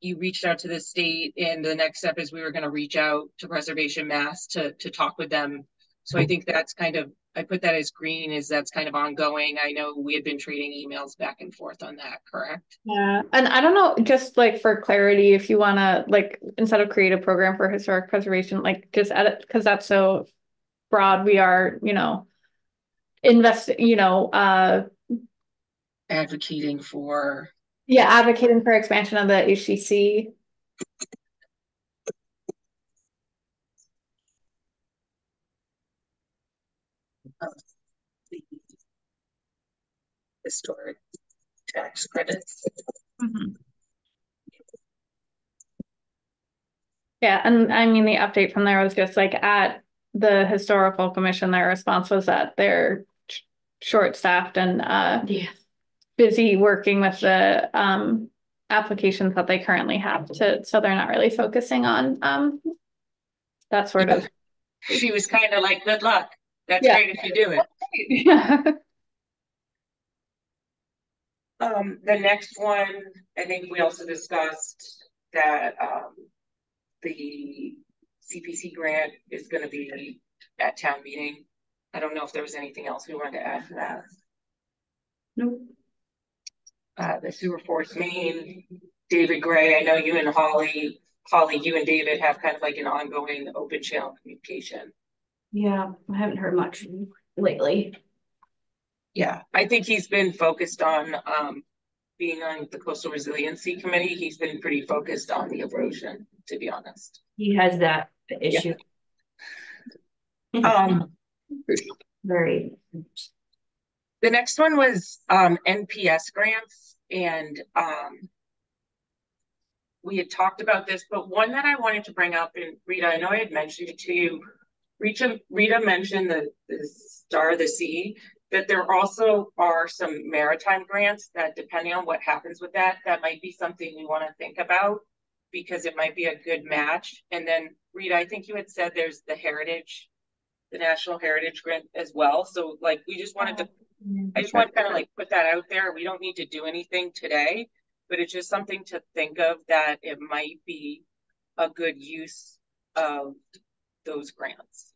you reached out to the state, and the next step is we were going to reach out to Preservation Mass to talk with them. So I think that's kind of, I put that as green, is that's kind of ongoing. I know we had been trading emails back and forth on that, correct? Yeah, and I don't know, just like for clarity, if you want to, like, instead of create a program for historic preservation, like just edit, because that's so broad. We are, you know, Advocating for, yeah, advocating for expansion of the HCC. The historic tax credits. Mm-hmm. Yeah, and I mean, the update from there was just like at the historical commission, their response was that they're short-staffed and busy working with the applications that they currently have so they're not really focusing on that sort of. She was kind of like, good luck. That's great if you do it. Yeah. The next one, I think we also discussed that the CPC grant is going to be at town meeting. I don't know if there was anything else we wanted to add to that. Nope. The sewer force main, David Gray, I know you and Holly, you and David have kind of like an ongoing open channel communication. Yeah, I haven't heard much lately. Yeah, I think he's been focused on being on the Coastal Resiliency Committee. He's been pretty focused on the erosion, to be honest. He has that issue. Yeah. Very. The next one was NPS grants, and we had talked about this, but one that I wanted to bring up, and Rita, I know I had mentioned it to you. Rita mentioned the Star of the Sea, that there also are some maritime grants that, depending on what happens with that might be something we want to think about, because it might be a good match. And then Rita, I think you had said there's the National Heritage Grant as well. So like, we just wanted to, I just want to kind of like put that out there. We don't need to do anything today, but it's just something to think of, that it might be a good use of those grants.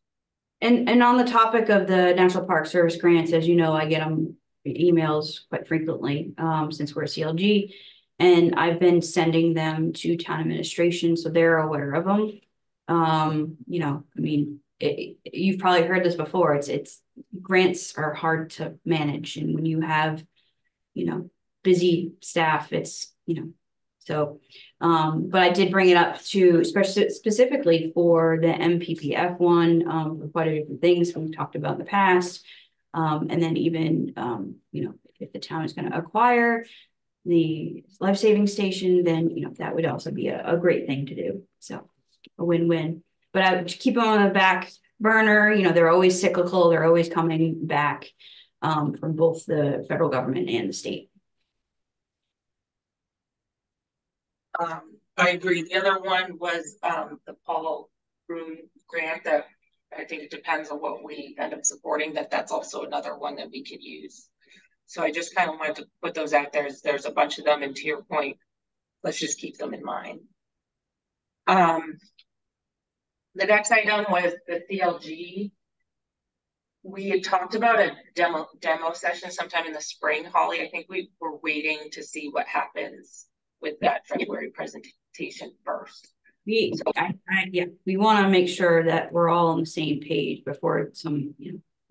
And on the topic of the National Park Service grants, as you know, I get them emails quite frequently since we're a CLG, and I've been sending them to town administration, so they're aware of them. You know, I mean, you've probably heard this before. It's grants are hard to manage, and when you have, you know, busy staff, it's, you know. So, but I did bring it up to specifically for the MPPF one, for quite a few different things we've talked about in the past. And then even, you know, if the town is going to acquire the life-saving station, then, you know, that would also be a great thing to do. So a win-win, but I would keep them on the back burner. You know, they're always cyclical. They're always coming back. from both the federal government and the state. I agree. The other one was the Paul Broom grant that I think it depends on what we end up supporting, that's also another one that we could use. So I just kind of wanted to put those out there. There's a bunch of them, and to your point, let's just keep them in mind. The next item was the CLG. We had talked about a demo session sometime in the spring, Holly. I think we were waiting to see what happens with that February presentation first. We want to make sure that we're all on the same page before some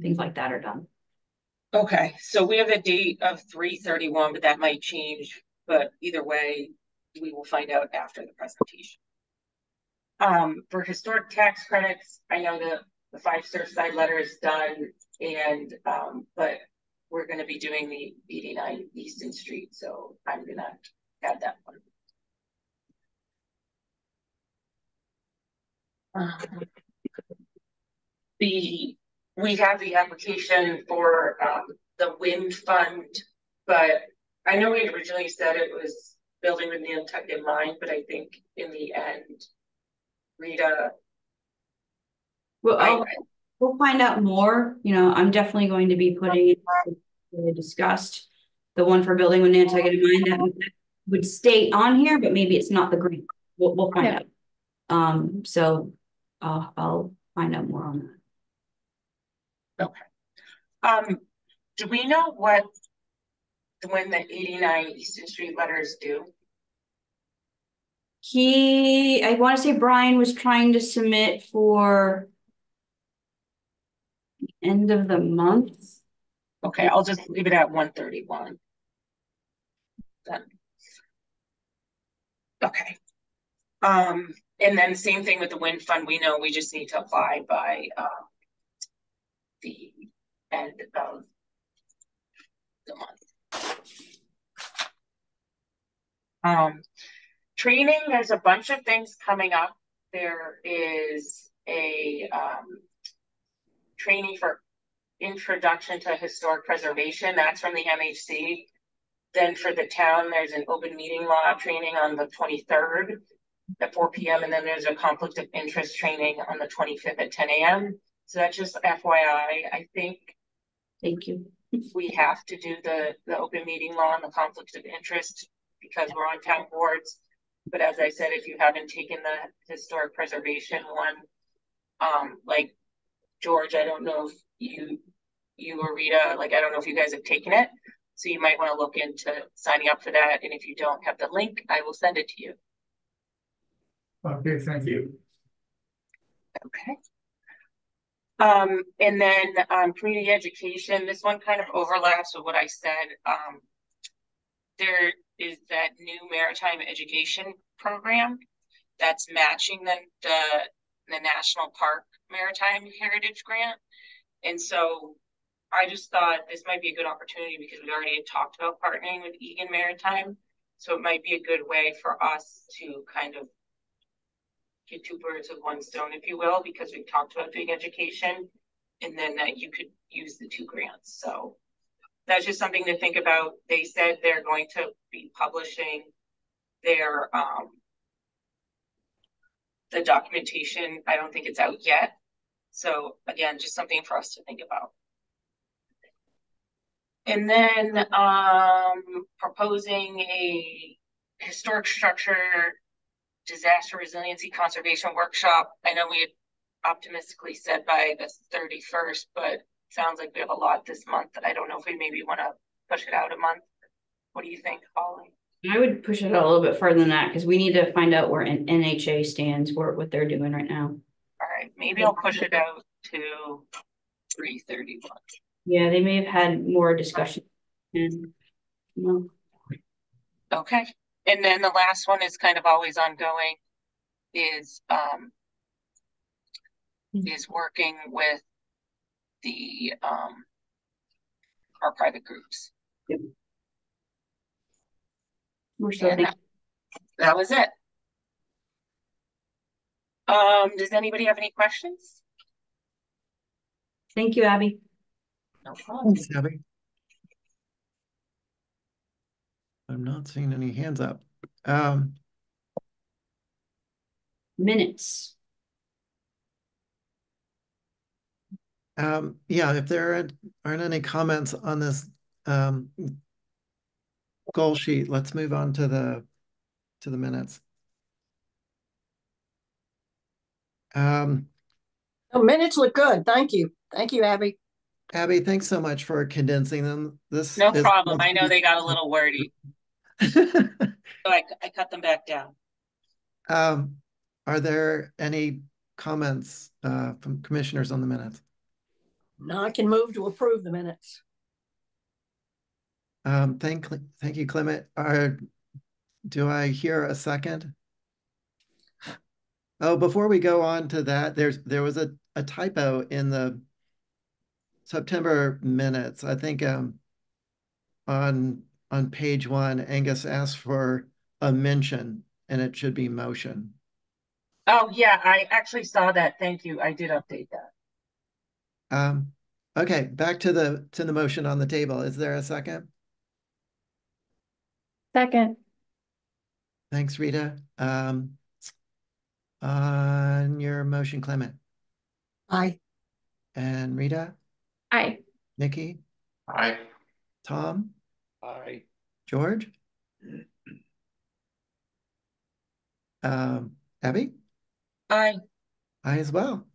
things like that are done. Okay, so we have a date of 3/31, but that might change. But either way, we will find out after the presentation. For historic tax credits, I know the 5 Surfside letter is done, and but we're going to be doing the 89 Easton Street, so I'm going to add that one. We have the application for the wind fund, but I know we originally said it was building with Nantucket in mind, but I think in the end, Rita. Well, we'll find out more. I'm definitely going to be putting it we discussed, the one for building with Nantucket in mind that would stay on here, but maybe it's not the green. We'll find out. So I'll find out more on that. Okay. Do we know when the 89 Easton Street letter is due? I want to say Brian was trying to submit for the end of the month. Okay, I'll just leave it at 131. Then. Okay. And then same thing with the wind fund. We know we just need to apply by the end of the month. Training, there's a bunch of things coming up. There is a training for introduction to historic preservation. That's from the MHC. Then for the town, there's an open meeting law training on the 23rd at 4 p.m. And then there's a conflict of interest training on the 25th at 10 a.m. So that's just FYI. I think. Thank you. We have to do the open meeting law and the conflict of interest because we're on town boards. But as I said, if you haven't taken the historic preservation one, like George, I don't know if you or Rita, I don't know if you guys have taken it. So you might want to look into signing up for that. And if you don't have the link, I will send it to you. Okay, thank you. Okay. And then community education, this one kind of overlaps with what I said. There is that new maritime education program that's matching the National Park Maritime Heritage Grant. And so I just thought this might be a good opportunity because we already had talked about partnering with Egan Maritime. So it might be a good way for us to kind of get 2 birds with 1 stone, if you will, because we talked about doing education and then that you could use the 2 grants. So that's just something to think about. They said they're going to be publishing their the documentation. I don't think it's out yet. So again, just something for us to think about. And then proposing a historic structure disaster resiliency conservation workshop. I know we had optimistically said by the 31st, but sounds like we have a lot this month. I don't know if we maybe want to push it out a month. What do you think, Holly? I would push it out a little bit further than that because we need to find out where NHA stands, what they're doing right now. All right, maybe I'll push it out to 3/31. Yeah, they may have had more discussion. Okay, and then the last one is kind of always ongoing. Is working with the our private groups. Yep. We're so that was it. Does anybody have any questions? Thank you, Abby. No problem. Thanks, Abby. I'm not seeing any hands up. Minutes. Yeah, if there aren't any comments on this goal sheet, let's move on to the minutes. The minutes look good. Thank you. Thank you, Abby. Abby, thanks so much for condensing them. This No is problem. I know they got a little wordy, so I cut them back down. Are there any comments from commissioners on the minutes? Now I can move to approve the minutes. Thank you, Clement. Do I hear a second? Oh, before we go on to that, there was a typo in the September minutes. I think on page 1, Angus asked for a mention, and it should be motion. Oh yeah, I actually saw that. Thank you. I did update that. Okay, back to the motion on the table. Is there a second? Second. Thanks, Rita. On your motion, Clement. Aye. And Rita? Aye. Nikki? Aye. Tom? Aye. George? Abby? Aye. Aye as well.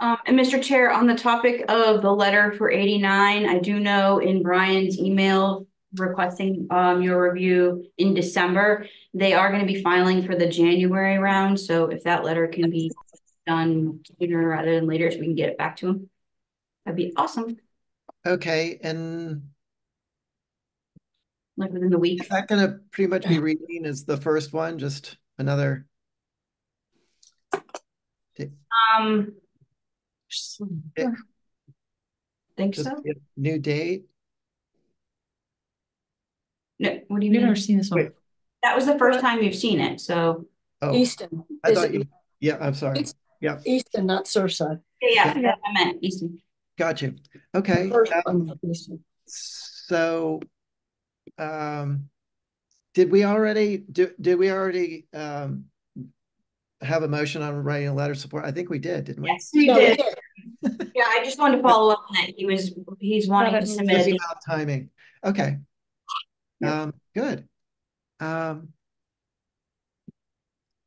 And Mr. Chair, on the topic of the letter for 89, I do know in Brian's email requesting your review in December, they are going to be filing for the January round. So if that letter can be done sooner rather than later, so we can get it back to him, that'd be awesome. Okay, and like within the week. Is that going to pretty much be reading as the first one? Just another. Think so. New date. No, what do you You've mean? never seen this one? Wait. That was the first time you've seen it, so. Oh, Easton. I thought you. Yeah, I'm sorry. Yeah. Easton, not Surfside. Yeah, I meant Easton. Got you. Okay. First one, Easton. So, did we already have a motion on writing a letter of support? I think we did, didn't we? Yes, we did. Yeah, I just wanted to follow up on that. He's wanting to submit it. Timing. Okay. Good.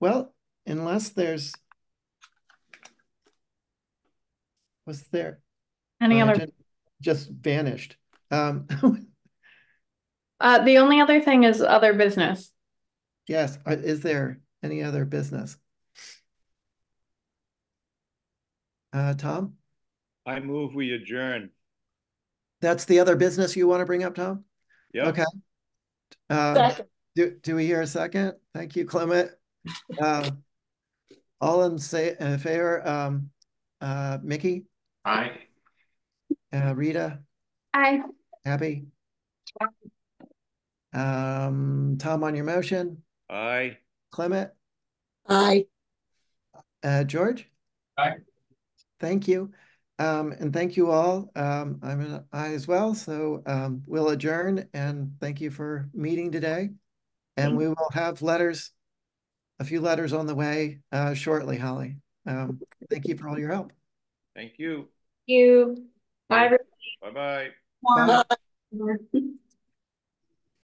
Well, unless there's was there any other just vanished. The only other thing is other business. Yes. Is there any other business? Tom? I move we adjourn. That's the other business you want to bring up, Tom? Yeah. Okay. Do we hear a second? Thank you, Clement. All in favor, Mickey? Aye. Rita? Aye. Abby? Tom on your motion? Aye. Clement? Aye. George? Aye. Thank you. And thank you all. I'm an aye as well. So we'll adjourn and thank you for meeting today. And we will have a few letters on the way shortly, Holly. Thank you for all your help. Thank you. Thank you. Bye, everybody. Bye-bye. Bye. Bye.